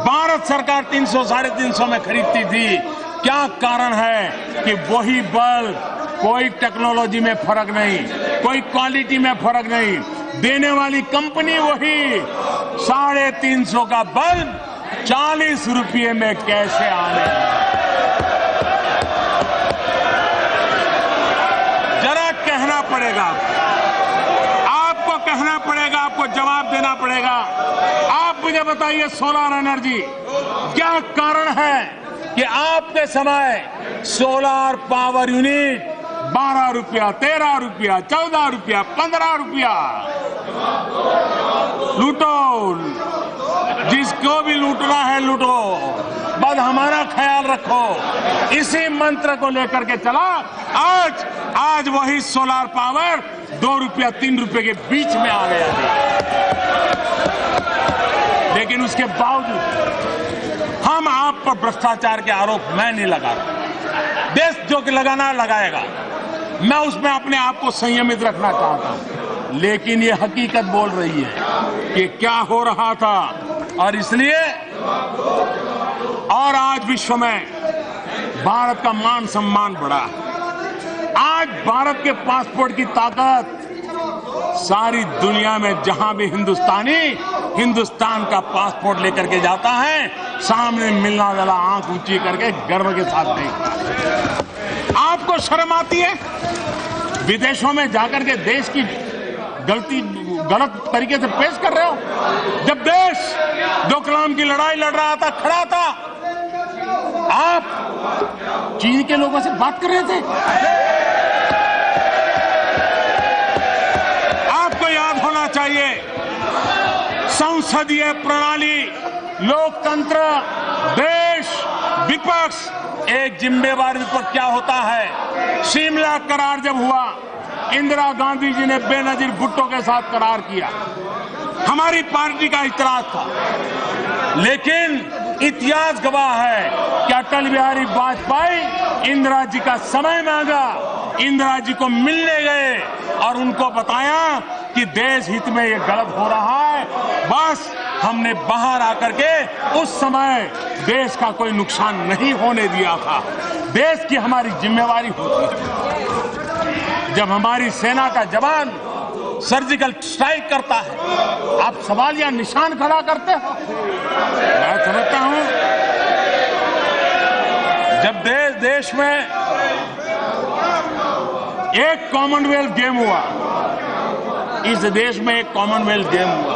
भारत सरकार 300 साढ़े 300 में खरीदती थी। क्या कारण है कि वही बल्ब, कोई टेक्नोलॉजी में फर्क नहीं, कोई क्वालिटी में फर्क नहीं, देने वाली कंपनी वही, 350 का बल्ब 40 रुपये में कैसे आने? जरा कहना पड़ेगा, आपको कहना पड़ेगा, आपको जवाब देना पड़ेगा। आप मुझे बताइए, सोलर एनर्जी, क्या कारण है कि आपके समय सोलर पावर यूनिट 12 रुपया, 13 रुपया, 14 रुपया, 15 रुपया? लूटो, जिसको भी लूटना है लूटो, बस हमारा ख्याल रखो। इसी मंत्र को लेकर के चला। आज वही सोलर पावर 2 रुपया 3 रुपये के बीच में आ गया है। लेकिन उसके बावजूद हम आप पर भ्रष्टाचार के आरोप मैं नहीं लगा रहा। देश जो कि लगाना लगाएगा, मैं उसमें अपने आप को संयमित रखना चाहता हूं। लेकिन ये हकीकत बोल रही है कि क्या हो रहा था, और इसलिए और आज विश्व में भारत का मान सम्मान बढ़ा। आज भारत के पासपोर्ट की ताकत सारी दुनिया में जहां भी हिंदुस्तानी हिंदुस्तान का पासपोर्ट लेकर के जाता है, सामने मिलना वाला आंख ऊंची करके गर्व के साथ देखता है। आपको शर्म आती है विदेशों में जाकर के देश की गलत तरीके से पेश कर रहे हो? जब देश डोकलाम की लड़ाई लड़ रहा था, खड़ा था, आप चीन के लोगों से बात कर रहे थे। आपको याद होना चाहिए, संसदीय प्रणाली, लोकतंत्र, देश, विपक्ष, एक जिम्मेवारी पर क्या होता है। शिमला करार जब हुआ, इंदिरा गांधी जी ने बेनजीर भुट्टो के साथ करार किया, हमारी पार्टी का इतराज था। लेकिन इतिहास गवाह है कि अटल बिहारी वाजपेयी इंदिरा जी का समय मांगा, इंदिरा जी को मिलने गए और उनको बताया कि देश हित में ये गलत हो रहा है। बस हमने बाहर आकर के उस समय देश का कोई नुकसान नहीं होने दिया था। देश की हमारी जिम्मेवारी होती है। जब हमारी सेना का जवान सर्जिकल स्ट्राइक करता है, आप सवाल या निशान खड़ा करते हो। मैं समझता हूं, जब देश में एक कॉमनवेल्थ गेम हुआ, इस देश में एक कॉमनवेल्थ गेम हुआ,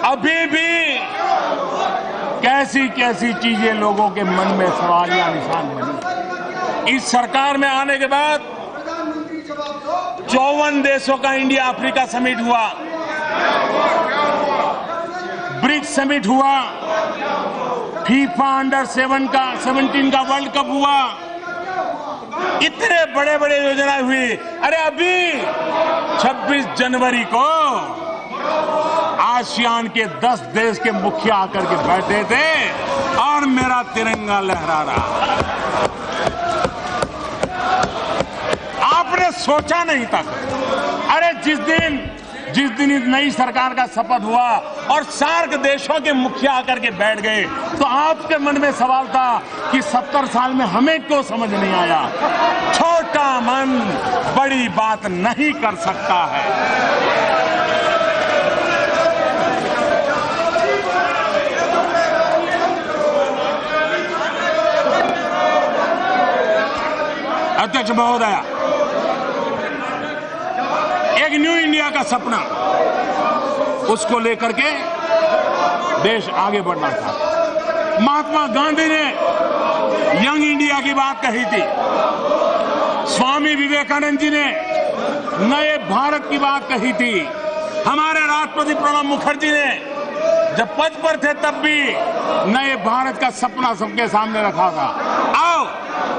अभी भी कैसी कैसी चीजें लोगों के मन में सवाल या निशान बनी। इस सरकार में आने के बाद 54 देशों का इंडिया अफ्रीका समिट हुआ, ब्रिक्स समिट हुआ, फीफा अंडर 17 का वर्ल्ड कप हुआ, इतने बड़े बड़े योजना हुई। अरे अभी 26 जनवरी को आसियान के 10 देश के मुखिया आकर के बैठे थे और मेरा तिरंगा लहरा रहा। आपने सोचा नहीं था। अरे जिस दिन इस नई सरकार का शपथ हुआ और सार्क देशों के मुखिया आकर के बैठ गए, तो आपके मन में सवाल था कि 70 साल में हमें क्यों समझ नहीं आया। छोटा मन बड़ी बात नहीं कर सकता है। अध्यक्ष महोदय, एक न्यू इंडिया का सपना, उसको लेकर के देश आगे बढ़ना था। महात्मा गांधी ने यंग इंडिया की बात कही थी, स्वामी विवेकानंद जी ने नए भारत की बात कही थी, हमारे राष्ट्रपति प्रणब मुखर्जी ने जब पद पर थे तब भी नए भारत का सपना सबके सामने रखा था। आओ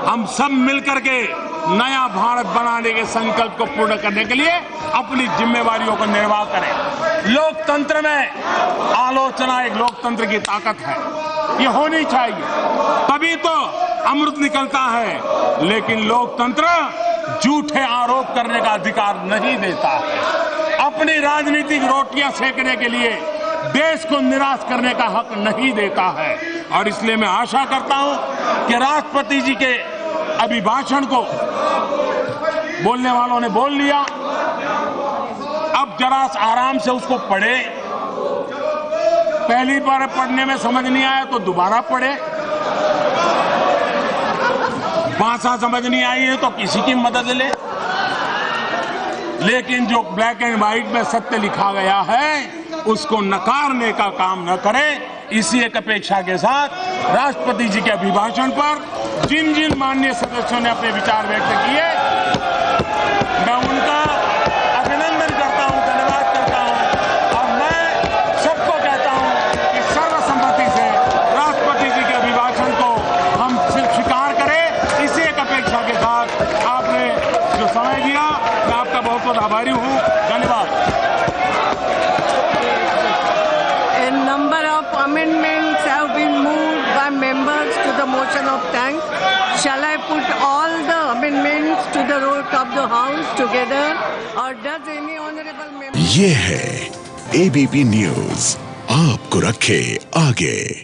हम सब मिलकर के नया भारत बनाने के संकल्प को पूर्ण करने के लिए अपनी जिम्मेवारियों को निर्वाह करें। लोकतंत्र में आलोचना एक लोकतंत्र की ताकत है, ये होनी चाहिए, तभी तो अमृत निकलता है। लेकिन लोकतंत्र झूठे आरोप करने का अधिकार नहीं देता है। अपनी राजनीतिक रोटियां सेकने के लिए देश को निराश करने का हक नहीं देता है। और इसलिए मैं आशा करता हूं कि राष्ट्रपति जी के अभिभाषण को बोलने वालों ने बोल लिया, अब जरा आराम से उसको पढ़े। पहली बार पढ़ने में समझ नहीं आया तो दोबारा पढ़े, भाषा समझ नहीं आई है तो किसी की मदद ले, लेकिन जो ब्लैक एंड व्हाइट में सत्य लिखा गया है उसको नकारने का काम न करे। इसी एक अपेक्षा के साथ राष्ट्रपति जी के अभिभाषण पर जिन जिन माननीय सदस्यों ने अपने विचार व्यक्त किए, मैं उनका अभिनंदन करता हूं, धन्यवाद करता हूं। और मैं सबको कहता हूं कि सर्वसम्मति से राष्ट्रपति जी के अभिभाषण को हम स्वीकार करें। इसी एक अपेक्षा के साथ आपने जो समय दिया, मैं आपका बहुत बहुत आभारी हूं। धन्यवाद। A number of amendments have been moved by members to the motion of thanks. Shall I put all the amendments to the vote of the House together, or does any honorable member? ये है ABP news, आपको रखे आगे।